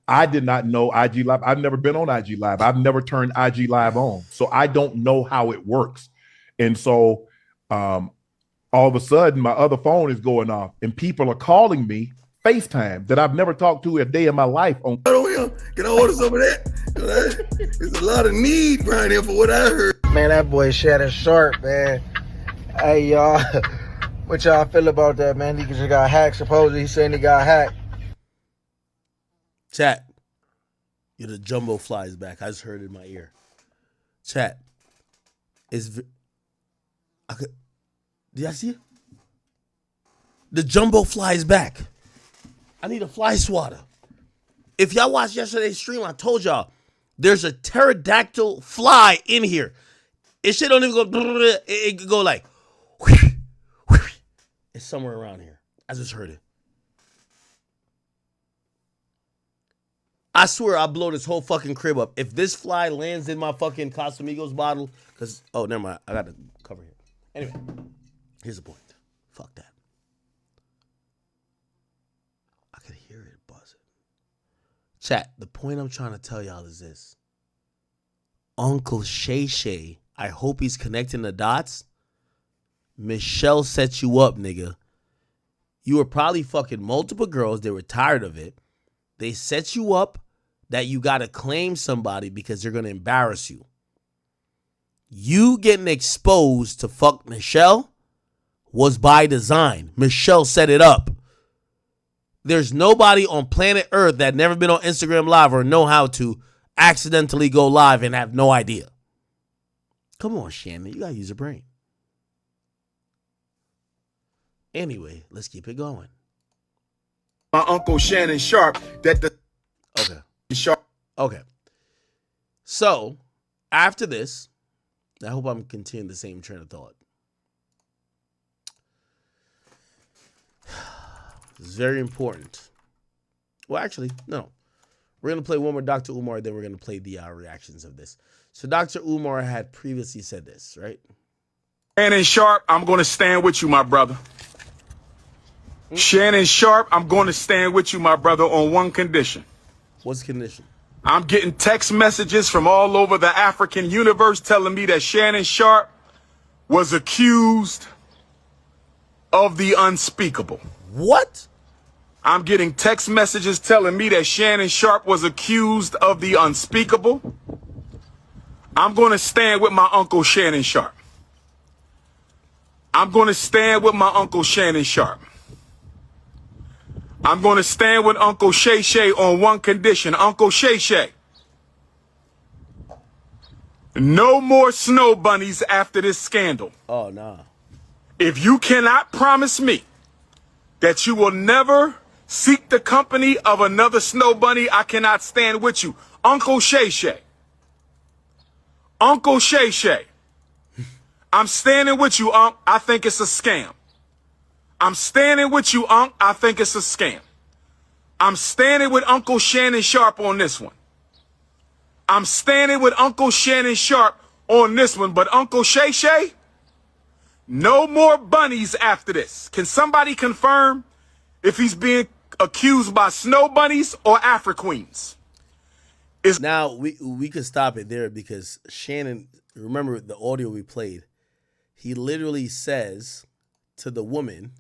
I did not know IG Live. I've never been on IG Live. I've never turned IG Live on. So I don't know how it works. And so all of a sudden, my other phone is going off and people are calling me FaceTime that I've never talked to a day in my life on. Can I order some of that? There's a lot of need around here for what I heard. Man, that boy Shannon Sharpe, man. Hey, y'all. What y'all feel about that, man? He just got hacked. Supposedly he's saying he got hacked. Chat. The jumbo flies back. I just heard it in my ear. Chat. Did y'all see it? The jumbo flies back. I need a fly swatter. If y'all watched yesterday's stream, I told y'all there's a pterodactyl fly in here. It shit don't even go. It could go like. It's somewhere around here. I just heard it. I swear I'll blow this whole fucking crib up. If this fly lands in my fucking Casamigos bottle, because, oh, never mind. I got to cover here. Anyway, here's the point. Fuck that. Chat, the point I'm trying to tell y'all is this. Uncle Shay Shay, I hope he's connecting the dots. Michelle set you up, nigga. You were probably fucking multiple girls. They were tired of it. They set you up that you got to claim somebody because they're going to embarrass you. You getting exposed to fuck Michelle was by design. Michelle set it up. There's nobody on planet Earth that never been on Instagram Live or know how to accidentally go live and have no idea. Come on, Shannon. You got to use your brain. Anyway, let's keep it going. My uncle Shannon Sharpe that the Sharpe. Okay. So, after this, I hope I'm continuing the same train of thought. It's very important. Well, actually, no. We're going to play one more Dr. Umar, then we're going to play the reactions of this. So Dr. Umar had previously said this, right? Shannon Sharpe, I'm going to stand with you, my brother. Shannon Sharpe, I'm going to stand with you, my brother, on one condition. What's the condition? I'm getting text messages from all over the African universe telling me that Shannon Sharpe was accused of the unspeakable. What? I'm getting text messages telling me that Shannon Sharpe was accused of the unspeakable. I'm going to stand with my uncle Shannon Sharpe. I'm going to stand with my uncle Shannon Sharpe. I'm going to stand with Uncle Shay Shay on one condition. Uncle Shay Shay. No more snow bunnies after this scandal. Oh, nah. If you cannot promise me that you will never seek the company of another snow bunny, I cannot stand with you. Uncle Shay Shay. Uncle Shay Shay. I'm standing with you, Unc. I think it's a scam. I'm standing with you, Unc. I think it's a scam. I'm standing with Uncle Shannon Sharpe on this one. I'm standing with Uncle Shannon Sharpe on this one. But Uncle Shay Shay, no more bunnies after this. Can somebody confirm if he's being accused by snow bunnies or Afro-Queens? Now, we could stop it there because Shannon, remember the audio we played, he literally says to the woman,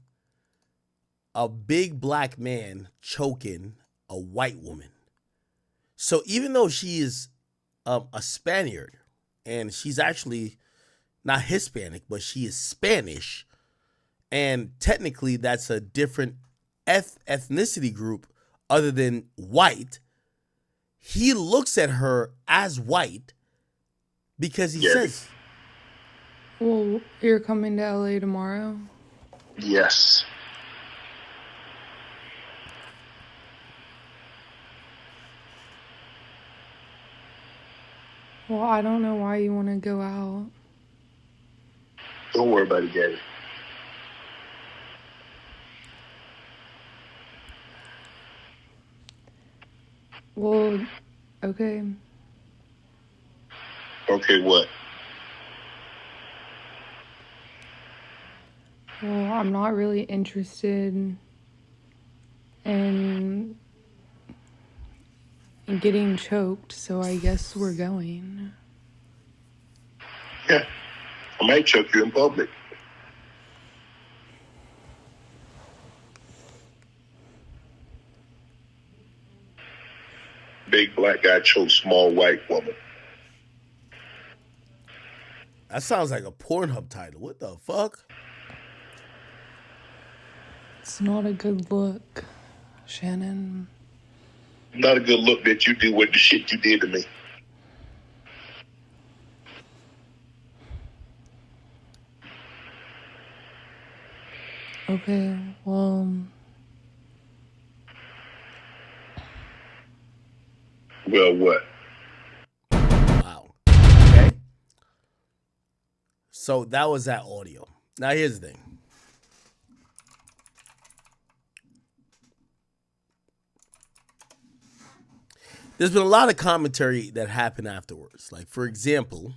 a big black man choking a white woman. So even though she is a Spaniard and she's actually not Hispanic, but she is Spanish, and technically that's a different ethnicity group other than white, he looks at her as white because he says, well, you're coming to LA tomorrow? Yes. Well, I don't know why you want to go out. Don't worry about it, Gabby. Well, okay. Okay, what? Well, I'm not really interested in getting choked, so I guess we're going. Yeah. I might choke you in public. Big black guy chokes small white woman. that sounds like a Pornhub title. What the fuck? It's not a good look, Shannon. Not a good look that you do with the shit you did to me. Okay, well... Well, what? Wow. Okay. So that was that audio. Now here's the thing. There's been a lot of commentary that happened afterwards. Like, for example,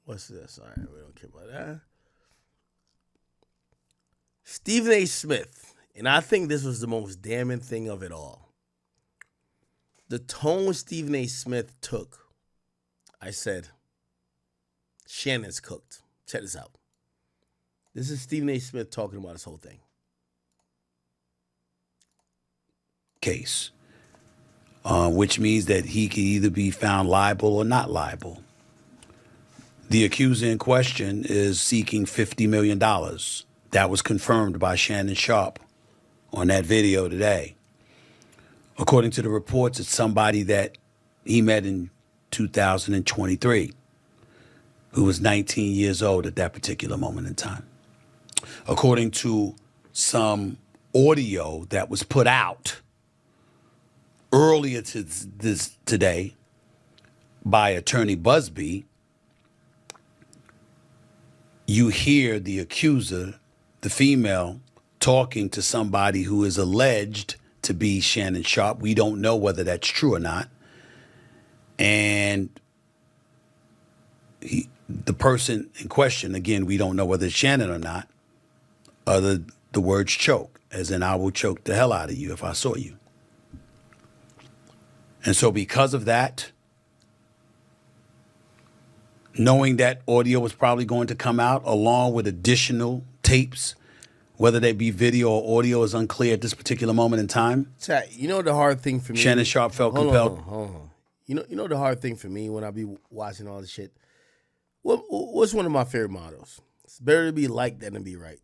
what's this? All right, we don't care about that. Stephen A. Smith And I think this was the most damning thing of it all. The tone Stephen A. Smith took, I said, Shannon's cooked. Check this out. This is Stephen A. Smith talking about this whole thing. Case, which means that he can either be found liable or not liable. The accuser in question is seeking $50 million. That was confirmed by Shannon Sharpe on that video today. According to the reports, it's somebody that he met in 2023, who was 19 years old at that particular moment in time. According to some audio that was put out earlier today by attorney Busby, you hear the accuser, the female, talking to somebody who is alleged to be Shannon Sharpe. We don't know whether that's true or not. And the person in question, again, we don't know whether it's Shannon or not, the words choke, as in I will choke the hell out of you if I saw you. And so because of that, knowing that audio was probably going to come out along with additional tapes, whether they be video or audio is unclear at this particular moment in time. Chat, you know the hard thing for me? Shannon Sharpe felt compelled. Hold on. You know the hard thing for me when I be watching all this shit? What's one of my favorite mottos? It's better to be liked than to be right.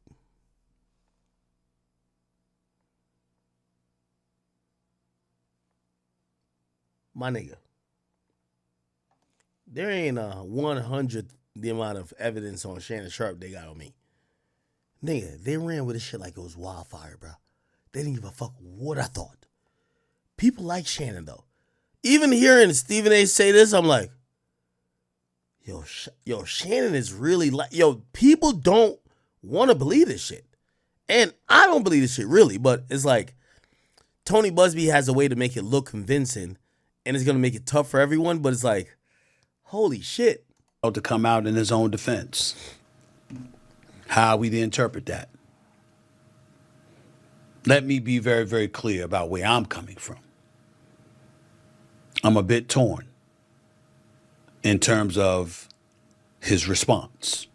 My nigga, there ain't a 100th the amount of evidence on Shannon Sharpe they got on me. Nigga, they ran with this shit like it was wildfire, bro. They didn't give a fuck what I thought. People like Shannon, though. Even hearing Stephen A. say this, I'm like, yo, Shannon is really like, people don't want to believe this shit. And I don't believe this shit, really, but it's like, Tony Busby has a way to make it look convincing, and it's going to make it tough for everyone, but it's like, holy shit. To come out in his own defense. How we interpret that. Let me be very, very clear about where I'm coming from. I'm a bit torn in terms of his response.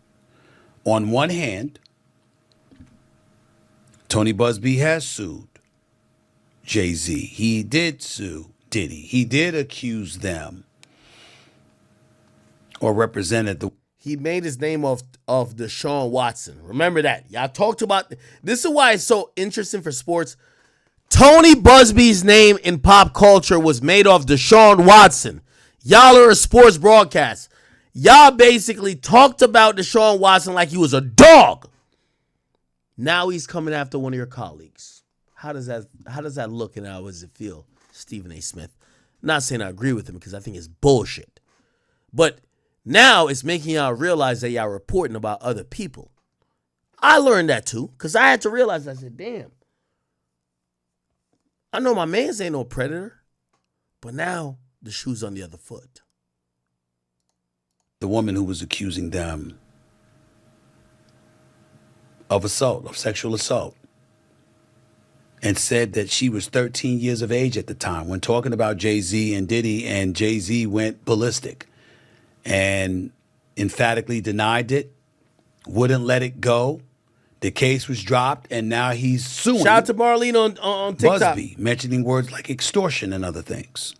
On one hand, Tony Busby has sued Jay-Z. He did sue Diddy. He did accuse them or represented the... He made his name of Deshaun Watson. Remember that. Y'all talked about... This is why it's so interesting for sports. Tony Busby's name in pop culture was made off Deshaun Watson. Y'all are a sports broadcast. Y'all basically talked about Deshaun Watson like he was a dog. Now he's coming after one of your colleagues. How does that look and how does it feel, Stephen A. Smith? I'm not saying I agree with him because I think it's bullshit. But now it's making y'all realize that y'all reporting about other people. I learned that too because I had to realize, I said, damn. I know my mans ain't no predator, but now the shoe's on the other foot. The woman who was accusing them of assault, of sexual assault, and said that she was 13 years of age at the time when talking about Jay-Z and Diddy, and Jay-Z went ballistic and emphatically denied it, wouldn't let it go. The case was dropped, and now he's suing. Shout out to Marlene on TikTok. Busby, mentioning words like extortion and other things.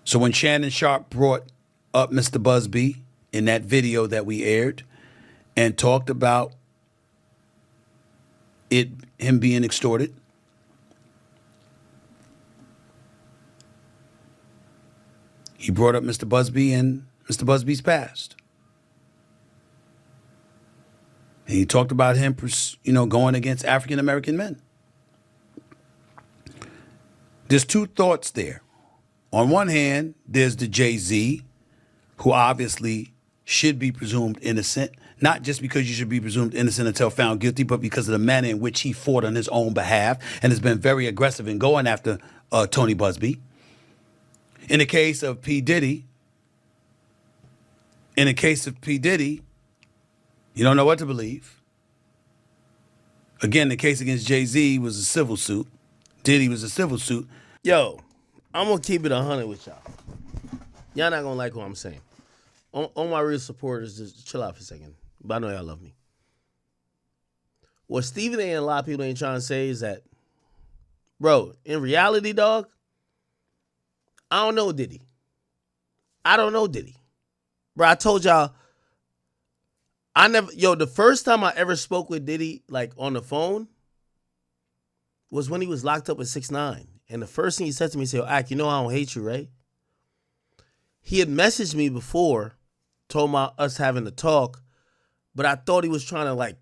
So when Shannon Sharpe brought up Mr. Busby in that video that we aired and talked about him being extorted, he brought up Mr. Busby and Mr. Busby's past. And he talked about him, going against African-American men. There's two thoughts there. On one hand, there's the Jay-Z, who obviously should be presumed innocent, not just because you should be presumed innocent until found guilty, but because of the manner in which he fought on his own behalf and has been very aggressive in going after Tony Busby. In the case of P. Diddy, you don't know what to believe. Again, the case against Jay-Z was a civil suit. Diddy was a civil suit. Yo, I'm gonna keep it 100 with y'all. Y'all not gonna like what I'm saying. All my real supporters, just chill out for a second. But I know y'all love me. What Stephen A. and a lot of people ain't trying to say is that, bro, in reality, dog, I don't know Diddy. I don't know Diddy. Bro, I told y'all, the first time I ever spoke with Diddy, like, on the phone, was when he was locked up at 6ix9ine. And the first thing he said to me, he said, Ak, you know I don't hate you, right? He had messaged me before, told me us having a talk, but I thought he was trying to, like,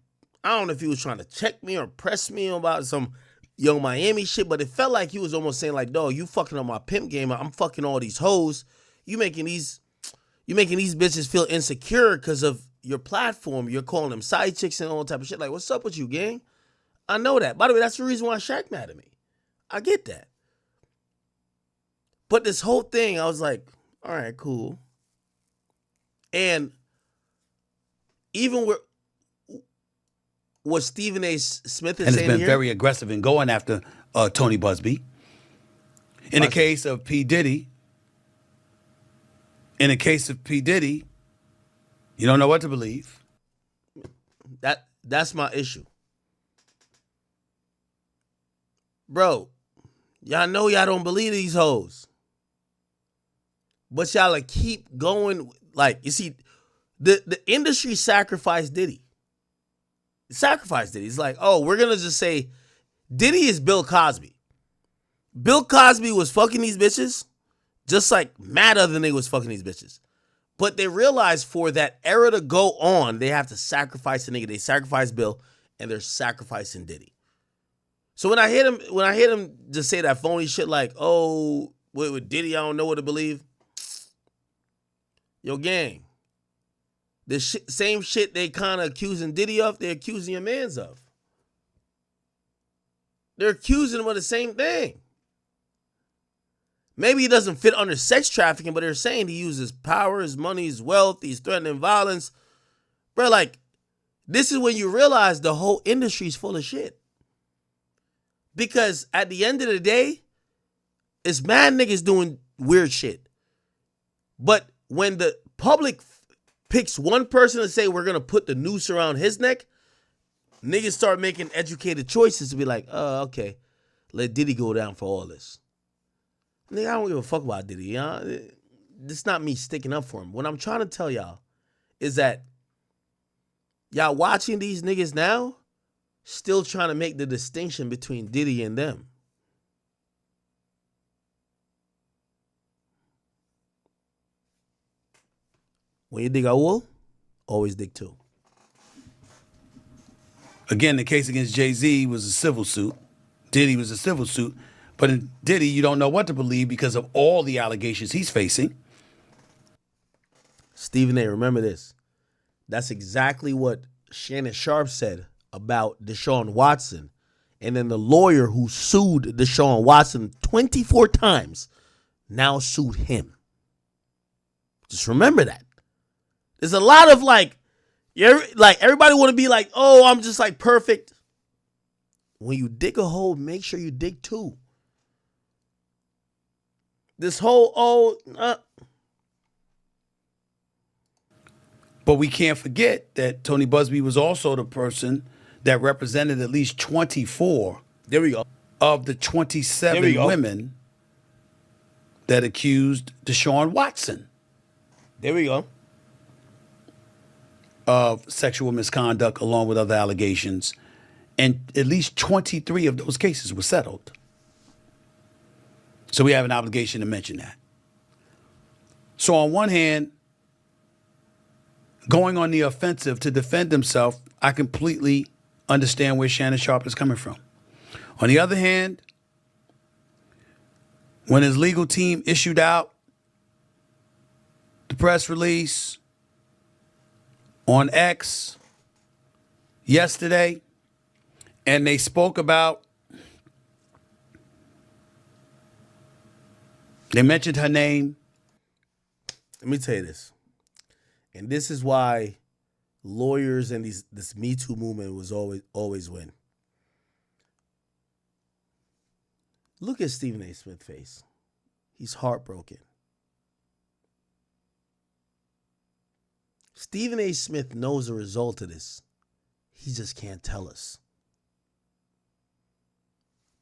I don't know if he was trying to check me or press me about some Young Miami shit, but it felt like he was almost saying, like, dog, you fucking on my pimp game. I'm fucking all these hoes. You making these bitches feel insecure because of your platform. You're calling them side chicks and all type of shit. Like, what's up with you, gang? I know that. By the way, that's the reason why Shaq mad at me. I get that. But this whole thing, I was like, all right, cool. And even what Stephen A. Smith is saying here. And has been very aggressive in going after Tony Busby. In the case of P. Diddy, you don't know what to believe. That's my issue. Bro, y'all know y'all don't believe these hoes. But y'all keep going. Like, you see, the industry sacrificed Diddy. Sacrificed Diddy. It's like, oh, we're going to just say Diddy is Bill Cosby. Bill Cosby was fucking these bitches just like mad other nigga was fucking these bitches. But they realized for that era to go on, they have to sacrifice a nigga. They sacrificed Bill, and they're sacrificing Diddy. So when I hit him just say that phony shit like, oh, with Diddy, I don't know what to believe. Yo, gang, the same shit they kind of accusing Diddy of, they're accusing your mans of. They're accusing him of the same thing. Maybe he doesn't fit under sex trafficking, but they're saying he uses power, his money, his wealth, he's threatening violence. Bro, like, this is when you realize the whole industry is full of shit. Because at the end of the day, it's mad niggas doing weird shit. But when the public picks one person to say we're going to put the noose around his neck, niggas start making educated choices to be like, oh, okay, let Diddy go down for all this. Nigga, I don't give a fuck about Diddy. This not me sticking up for him. What I'm trying to tell y'all is that y'all watching these niggas now still trying to make the distinction between Diddy and them. When you dig a hole, always dig two. Again, the case against Jay-Z was a civil suit. Diddy was a civil suit. But in Diddy, you don't know what to believe because of all the allegations he's facing. Stephen A., remember this. That's exactly what Shannon Sharpe said about Deshaun Watson. And then the lawyer who sued Deshaun Watson 24 times now sued him. Just remember that. There's a lot of everybody want to be like, oh, I'm just like perfect. When you dig a hole, make sure you dig two. This whole, But we can't forget that Tony Busby was also the person that represented at least 24 there we go. of the 27 women that accused Deshaun Watson. There we go. Of sexual misconduct along with other allegations. And at least 23 of those cases were settled. So we have an obligation to mention that. So on one hand, going on the offensive to defend himself, I completely understand where Shannon Sharpe is coming from. On the other hand, when his legal team issued out the press release on X yesterday, and they spoke about, they mentioned her name. Let me tell you this. And this is why lawyers and this Me Too movement was always win. Look at Stephen A. Smith's face. He's heartbroken. Stephen A. Smith knows the result of this. He just can't tell us.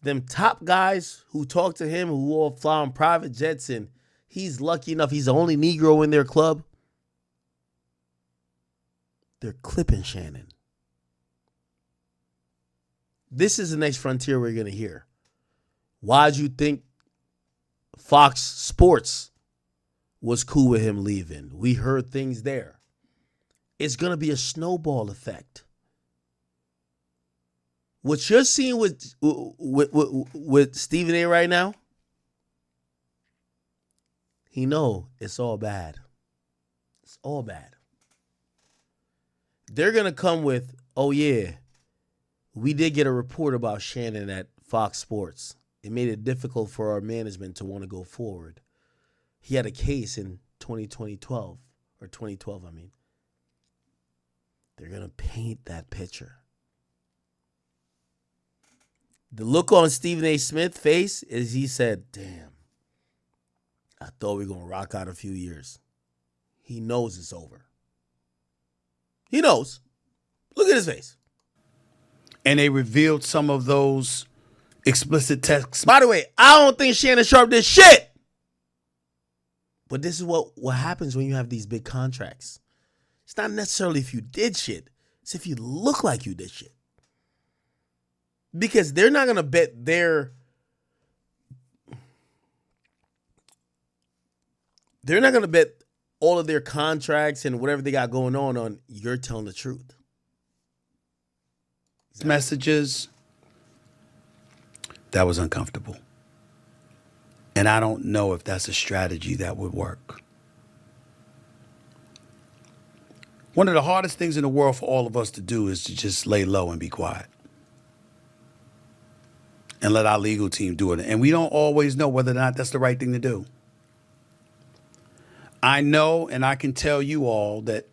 Them top guys who talk to him, who all fly on private jets, and he's lucky enough, he's the only Negro in their club. They're clipping Shannon. This is the next frontier we're going to hear. Why'd you think Fox Sports was cool with him leaving? We heard things there. It's going to be a snowball effect. What you're seeing with Stephen A right now, he know it's all bad. It's all bad. They're going to come with, oh yeah, we did get a report about Shannon at Fox Sports. It made it difficult for our management to want to go forward. He had a case in 2012, or 2012, I mean. They're going to paint that picture. The look on Stephen A. Smith's face is he said, damn, I thought we were going to rock out a few years. He knows it's over. He knows. Look at his face. And they revealed some of those explicit texts. By the way, I don't think Shannon Sharpe did shit. But this is what happens when you have these big contracts. It's not necessarily if you did shit. It's if you look like you did shit. Because they're not going to bet they're not going to bet all of their contracts and whatever they got going on you're telling the truth. Exactly. Messages. That was uncomfortable. And I don't know if that's a strategy that would work. One of the hardest things in the world for all of us to do is to just lay low and be quiet. And let our legal team do it. And we don't always know whether or not that's the right thing to do. I know, and I can tell you all that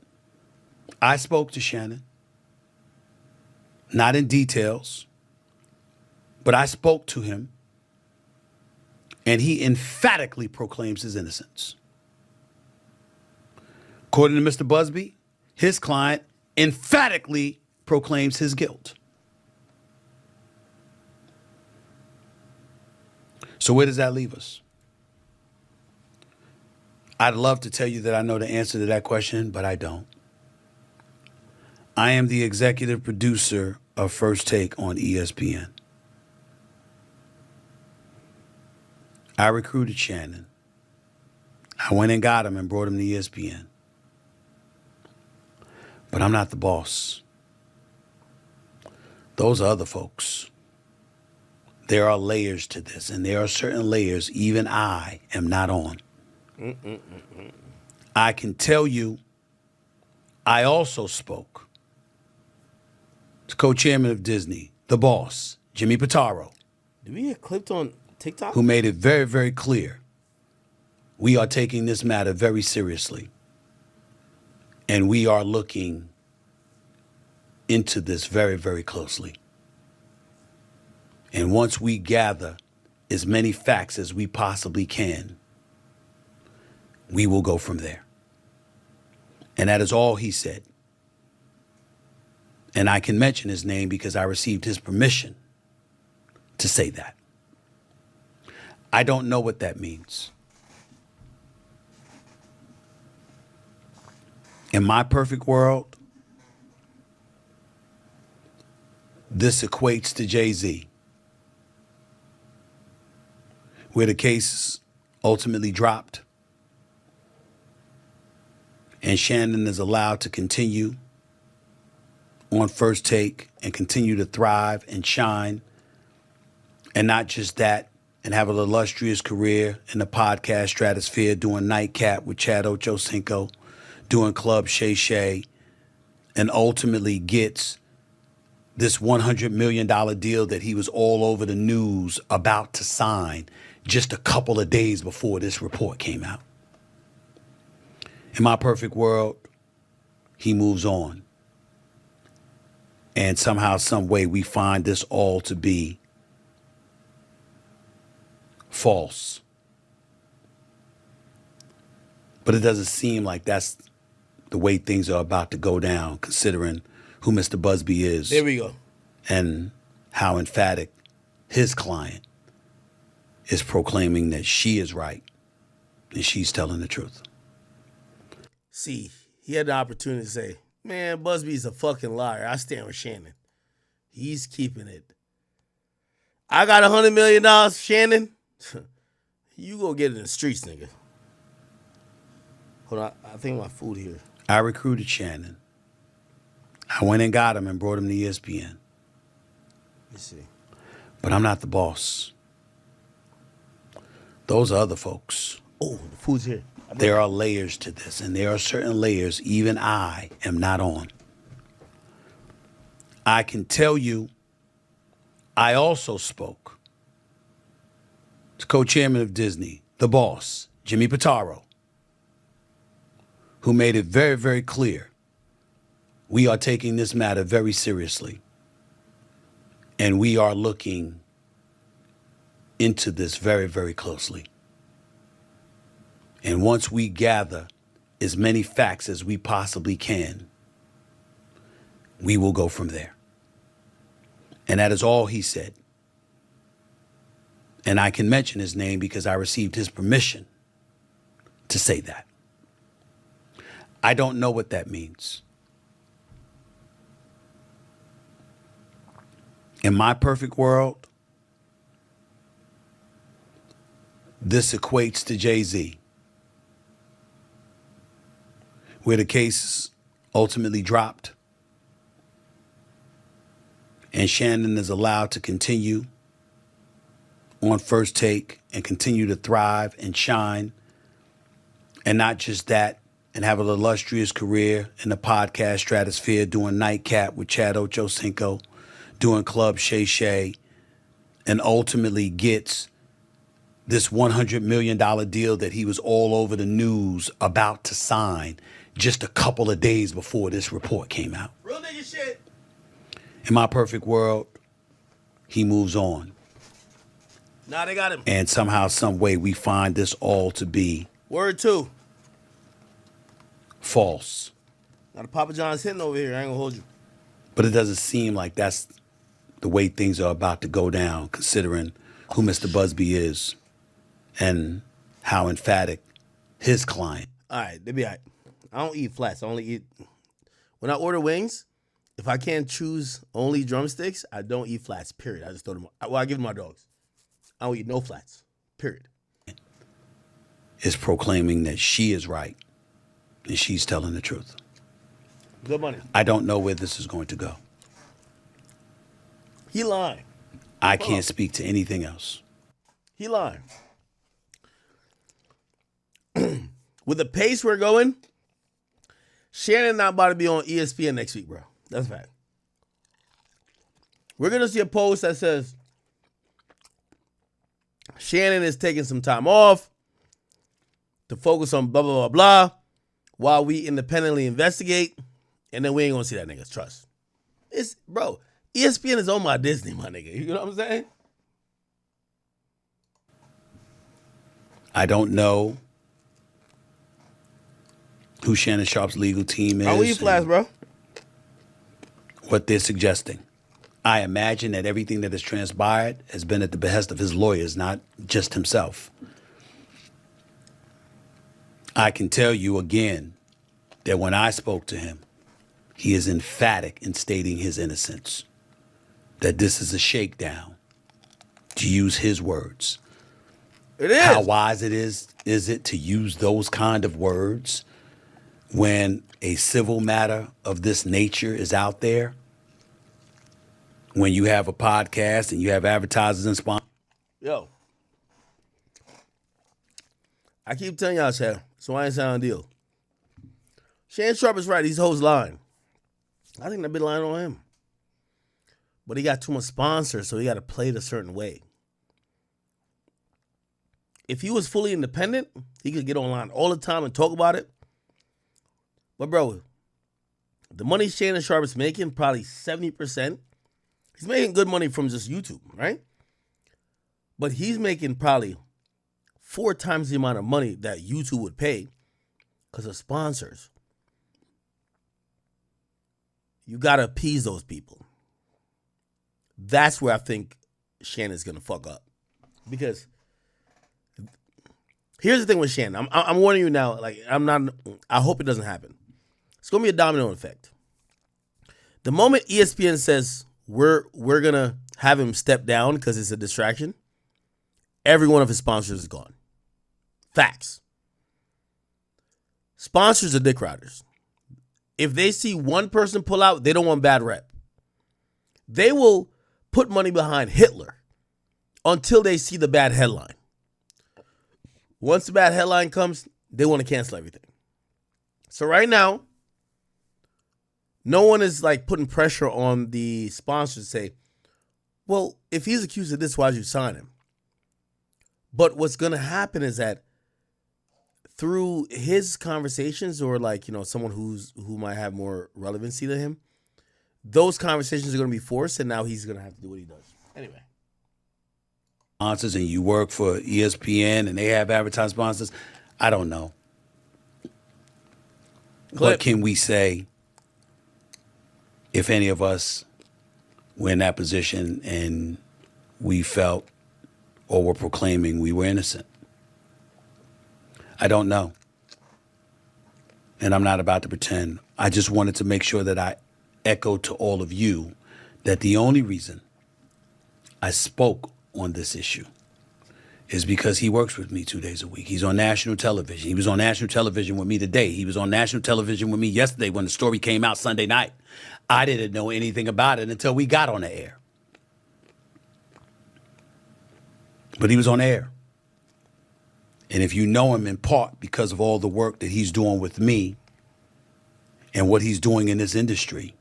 I spoke to Shannon. Not in details, but I spoke to him. And he emphatically proclaims his innocence. According to Mr. Busby, his client emphatically proclaims his guilt. So where does that leave us? I'd love to tell you that I know the answer to that question, but I don't. I am the executive producer of First Take on ESPN. I recruited Shannon. I went and got him and brought him to ESPN. But I'm not the boss. Those are other folks. There are layers to this, and there are certain layers even I am not on. I can tell you, I also spoke to co-chairman of Disney, the boss, Jimmy Pitaro. Did we get clipped on TikTok? Who made it very, very clear. We are taking this matter very seriously. And we are looking into this very, very closely. And once we gather as many facts as we possibly can, we will go from there. And that is all he said. And I can mention his name because I received his permission to say that. I don't know what that means. In my perfect world, this equates to Jay-Z, where the case ultimately dropped and Shannon is allowed to continue on First Take and continue to thrive and shine. And not just that, and have an illustrious career in the podcast stratosphere, doing Nightcap with Chad Ochocinco, doing Club Shay Shay, and ultimately gets this $100 million deal that he was all over the news about to sign just a couple of days before this report came out. In my perfect world, he moves on. And somehow, some way, we find this all to be false. But it doesn't seem like that's the way things are about to go down, considering who Mr. Busby is. There we go. And how emphatic his client is proclaiming that she is right and she's telling the truth. See, he had the opportunity to say, man, Busby's a fucking liar. I stand with Shannon. He's keeping it. I got $100 million, Shannon. You go get it in the streets, nigga. Hold on, I think my food here. I recruited Shannon. I went and got him and brought him to ESPN. Let me see. But I'm not the boss. Those are other folks. Oh, the food's here. There are layers to this, and there are certain layers even I am not on. I can tell you, I also spoke to co-chairman of Disney, the boss, Jimmy Pitaro, who made it very, very clear we are taking this matter very seriously, and we are looking into this very, very closely. And once we gather as many facts as we possibly can, we will go from there. And that is all he said. And I can mention his name because I received his permission to say that. I don't know what that means. In my perfect world, this equates to Jay-Z, where the case ultimately dropped and Shannon is allowed to continue on First Take and continue to thrive and shine. And not just that, and have an illustrious career in the podcast stratosphere, doing Nightcap with Chad Ochocinco, doing Club Shay Shay, and ultimately gets this $100 million deal that he was all over the news about to sign just a couple of days before this report came out. Real nigga shit. In my perfect world, he moves on. Nah, they got him. And somehow, some way, we find this all to be Word 2. false. Now the Papa John's hitting over here. I ain't gonna hold you. But it doesn't seem like that's the way things are about to go down, considering who Mr. Busby is and how emphatic his client. All right, they be all right. I don't eat flats. I only eat... When I order wings, if I can't choose only drumsticks, I don't eat flats, period. I just throw them... Well, I give them to my dogs. I don't eat no flats, period. Is proclaiming that she is right and she's telling the truth. Good money. I don't know where this is going to go. He lying. I can't speak to anything else. He lying. With the pace we're going, Shannon not about to be on ESPN next week, bro. That's a fact. We're going to see a post that says Shannon is taking some time off to focus on blah, blah, blah, blah, while we independently investigate, and then we ain't going to see that nigga. Trust. It's, bro, ESPN is owned by Disney, my nigga. You know what I'm saying? I don't know who Shannon Sharpe's legal team is. I don't eat flats, bro. What they're suggesting. I imagine that everything that has transpired has been at the behest of his lawyers, not just himself. I can tell you again that when I spoke to him, he is emphatic in stating his innocence, that this is a shakedown, to use his words. It is. How wise is it to use those kind of words when a civil matter of this nature is out there? When you have a podcast and you have advertisers and sponsors? Yo. I keep telling y'all, Chad, so I ain't saying a deal. Shannon Sharpe is right. These hoes lying. I think they've been lying on him. But he got too much sponsors, so he got to play it a certain way. If he was fully independent, he could get online all the time and talk about it. But, bro, the money Shannon Sharpe is making, probably 70%. He's making good money from just YouTube, right? But he's making probably 4 times the amount of money that YouTube would pay because of sponsors. You got to appease those people. That's where I think Shannon's going to fuck up. Because here's the thing with Shannon. I'm warning you now. Like, I hope it doesn't happen. It's going to be a domino effect. The moment ESPN says we're going to have him step down because it's a distraction, every one of his sponsors is gone. Facts. Sponsors are dick riders. If they see one person pull out, they don't want bad rep. They will put money behind Hitler until they see the bad headline. Once the bad headline comes, they want to cancel everything. So right now, no one is like putting pressure on the sponsors to say, well, if he's accused of this, why did you sign him? But what's going to happen is that through his conversations or like, someone who might have more relevancy to him, those conversations are going to be forced, and now he's going to have to do what he does. Anyway. Sponsors, and you work for ESPN and they have advertising sponsors, I don't know. What can we say if any of us were in that position and we felt or were proclaiming we were innocent? I don't know. And I'm not about to pretend. I just wanted to make sure that I echoed to all of you that the only reason I spoke on this issue is because he works with me 2 days a week. He's on national television. He was on national television with me today. He was on national television with me yesterday when the story came out Sunday night. I didn't know anything about it until we got on the air. But he was on air. And if you know him in part because of all the work that he's doing with me and what he's doing in this industry,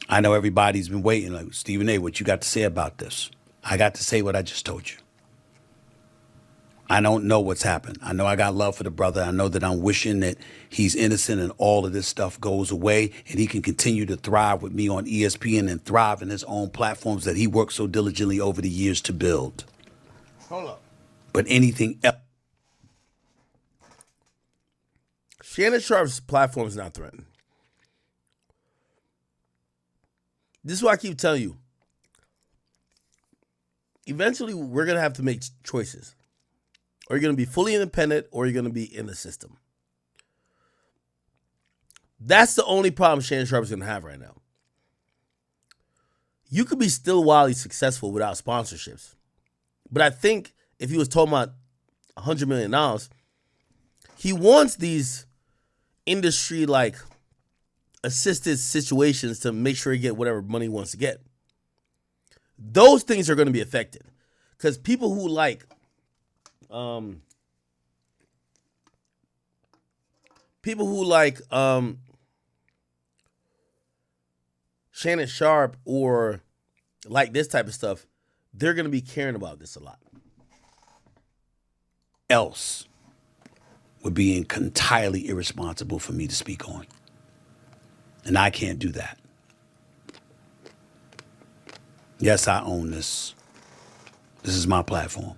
I know everybody's been waiting, like, Stephen A., what you got to say about this? I got to say what I just told you. I don't know what's happened. I know I got love for the brother. I know that I'm wishing that he's innocent and all of this stuff goes away and he can continue to thrive with me on ESPN and thrive in his own platforms that he worked so diligently over the years to build. Hold up. But anything else? Shannon Sharpe's platform is not threatened. This is why I keep telling you. Eventually, we're going to have to make choices. Or you're going to be fully independent, or you're going to be in the system. That's the only problem Shannon Sharpe is going to have right now. You could be still wildly successful without sponsorships. But I think if he was talking about $100 million, he wants these industry-like assisted situations to make sure he get whatever money he wants to get. Those things are going to be affected. Because people who like Shannon Sharpe or like this type of stuff, they're going to be caring about this a lot. Else would be entirely irresponsible for me to speak on. And I can't do that. Yes, I own this. This is my platform.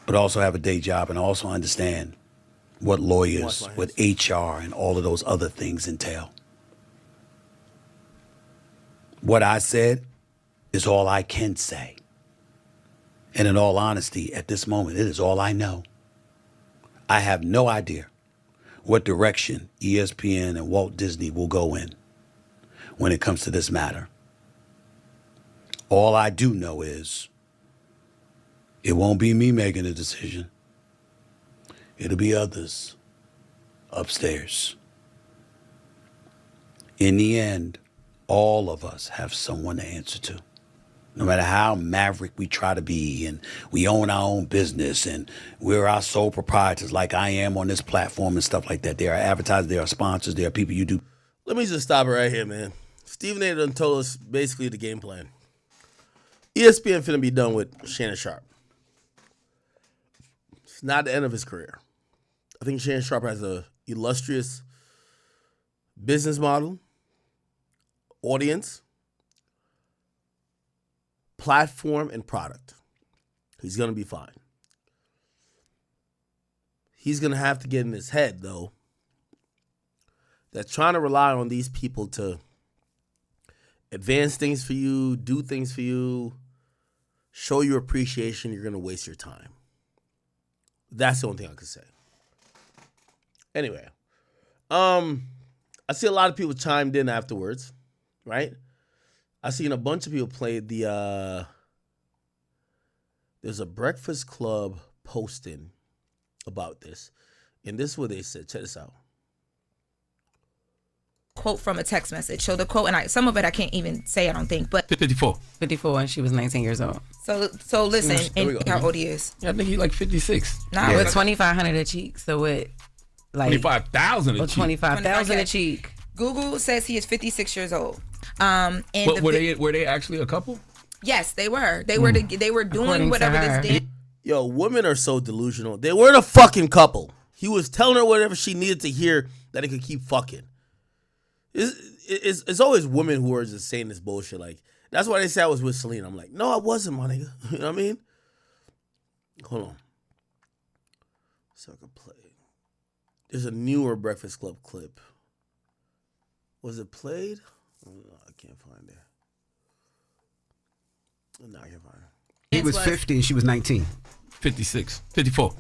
But I also have a day job and I also understand what lawyers, what HR, and all of those other things entail. What I said is all I can say. And in all honesty, at this moment, it is all I know. I have no idea what direction ESPN and Walt Disney will go in when it comes to this matter. All I do know is it won't be me making a decision. It'll be others upstairs. In the end, all of us have someone to answer to. No matter how maverick we try to be and we own our own business and we're our sole proprietors like I am on this platform and stuff like that. There are advertisers, there are sponsors, there are people you do. Let me just stop it right here, man. Stephen A. done told us basically the game plan. ESPN finna be done with Shannon Sharpe. It's not the end of his career. I think Shannon Sharpe has a illustrious business model, audience, platform, and product. He's going to be fine. he's going to have to get in his head, though, that trying to rely on these people to advance things for you, do things for you, show you appreciation, you're going to waste your time. That's the only thing I could say. Anyway, I see a lot of people chimed in afterwards, right? I seen a bunch of people play the, there's a Breakfast Club posting about this. And this is what they said. Check this out. Quote from a text message. So the quote, and some of it I can't even say, I don't think, but 54 and she was 19 years old. So listen, and how old he is? I think he's like 56. Nah, yeah. with 2,500 a cheek. So what? Like 25,000 a cheek. 25,000 a cheek. Google says he is 56 years old. And were they actually a couple? Yes, they were. They were doing whatever this did. Yo, women are so delusional. They weren't a fucking couple. He was telling her whatever she needed to hear that he could keep fucking. It's always women who are just saying this bullshit. Like, that's why they say I was with Selena. I'm like, no, I wasn't, my nigga. You know what I mean? Hold on. So I can play. There's a newer Breakfast Club clip. Was it played? Oh, no, I can't find it. No, I can't find it. He was 50 and she was 19. 56. 54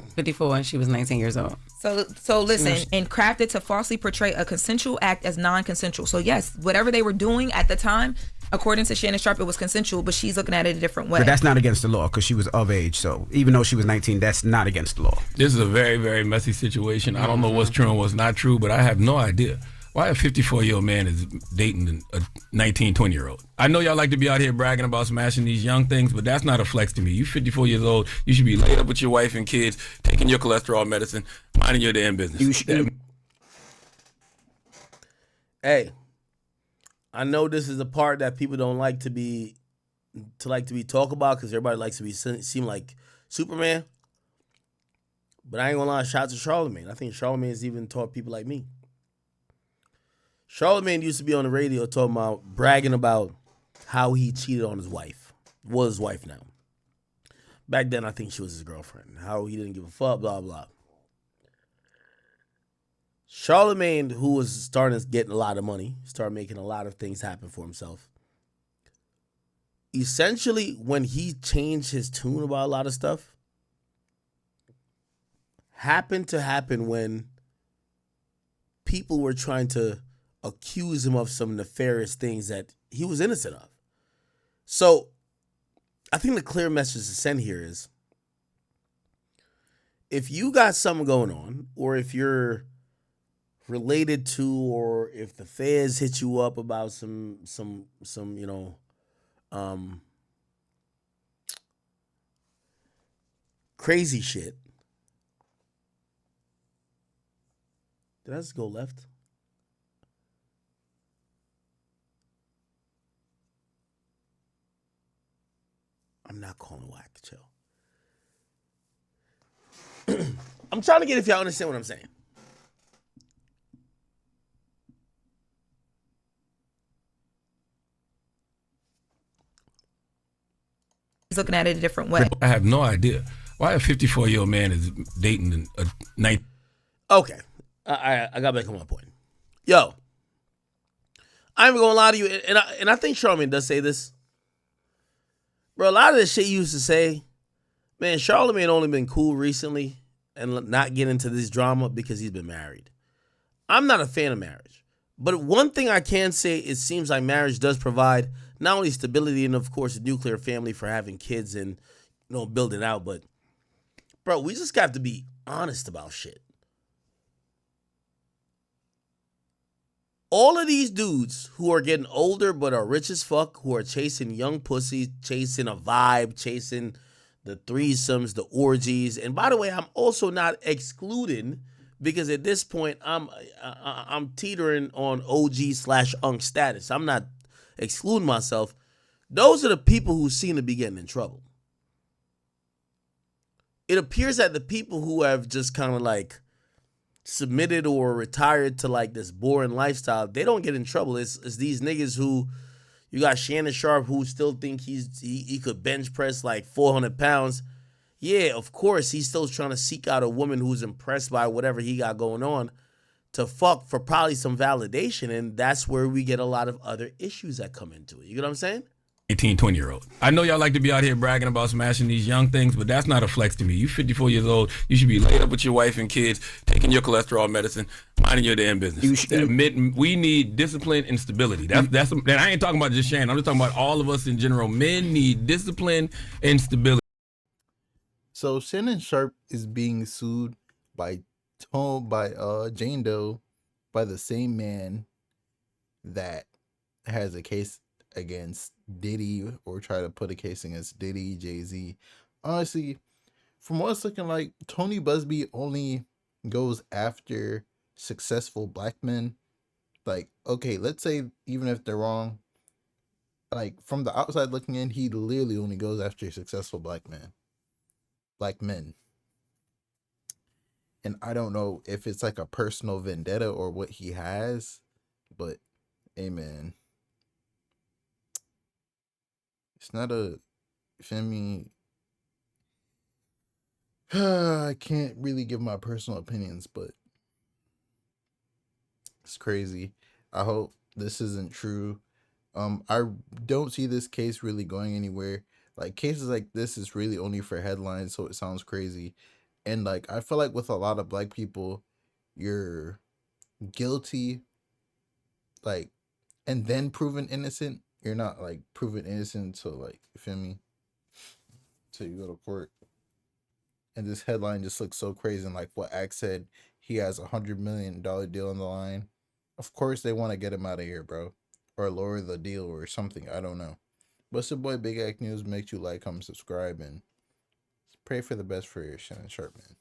and she was 19 years old. So listen, and crafted to falsely portray a consensual act as non-consensual. So yes, whatever they were doing at the time, according to Shannon Sharpe, it was consensual, but she's looking at it a different way. But that's not against the law because she was of age. So even though she was 19, that's not against the law. This is a very, very messy situation. I don't know what's true and what's not true, but I have no idea why a 54-year-old man is dating a 19, 20-year-old. I know y'all like to be out here bragging about smashing these young things, but that's not a flex to me. You 54 years old, you should be laid up with your wife and kids, taking your cholesterol medicine, minding your damn business. Hey, I know this is the part that people don't like to be talked about because everybody likes to seem like Superman. But I ain't gonna lie, shout out to Charlamagne. I think Charlamagne's even taught people like me. Charlamagne used to be on the radio bragging about how he cheated on his wife. Was his wife now. Back then, I think she was his girlfriend. How he didn't give a fuck, blah, blah. Charlamagne, who was starting to get a lot of money, started making a lot of things happen for himself. Essentially, when he changed his tune about a lot of stuff, happened to happen when people were trying to accuse him of some nefarious things that he was innocent of. So I think the clear message to send here is if you got something going on, or if you're related to, or if the feds hit you up about some crazy shit. Did I just go left? I'm not calling whack, chill. I'm trying to get if y'all understand what I'm saying. He's looking at it a different way. I have no idea why a 54-year-old man is dating a 19. Okay, I got back on my point. Yo, I'm even gonna lie to you, and I think Charlamagne does say this. Bro, a lot of the shit you used to say, man, Charlamagne only been cool recently and not get into this drama because he's been married. I'm not a fan of marriage. But one thing I can say, it seems like marriage does provide not only stability and, of course, a nuclear family for having kids and, building out, but, bro, we just got to be honest about shit. All of these dudes who are getting older but are rich as fuck, who are chasing young pussies, chasing a vibe, chasing the threesomes, the orgies. And by the way, I'm also not excluding, because at this point I'm teetering on OG/unk status. I'm not excluding myself. Those are the people who seem to be getting in trouble. It appears that the people who have just kind of like submitted or retired to like this boring lifestyle, they don't get in trouble. It's these niggas who, you got Shannon Sharpe who still think he could bench press like 400 pounds. Yeah, of course, he's still trying to seek out a woman who's impressed by whatever he got going on to fuck for probably some validation. And that's where we get a lot of other issues that come into it. You get what I'm saying? 18, 20-year-old. I know y'all like to be out here bragging about smashing these young things, but that's not a flex to me. You 54 years old. You should be laid up with your wife and kids, taking your cholesterol medicine, minding your damn business. We need discipline and stability. That's. And I ain't talking about just Shannon. I'm just talking about all of us in general. Men need discipline and stability. So Shannon Sharpe is being sued by Jane Doe by the same man that has a case against Diddy, or try to put a case against Diddy, Jay-Z. Honestly, from what it's looking like, Tony Busby only goes after successful black men. Like, okay, let's say even if they're wrong, like from the outside looking in, he literally only goes after successful black men. And I don't know if it's like a personal vendetta or what he has, but amen. It's not a, feel me? I can't really give my personal opinions, but it's crazy. I hope this isn't true. I don't see this case really going anywhere. Like, cases like this is really only for headlines, so it sounds crazy. And like, I feel like with a lot of black people, you're guilty, like, and then proven innocent. You're not like proven innocent, so like, you feel me? Till you go to court. And this headline just looks so crazy. And like what Axe said, he has $100 million deal on the line. Of course they want to get him out of here, bro. Or lower the deal or something. I don't know. But it's your boy Big Act News. Make sure you like, comment, subscribe, and pray for the best for your Shannon Sharpe, man.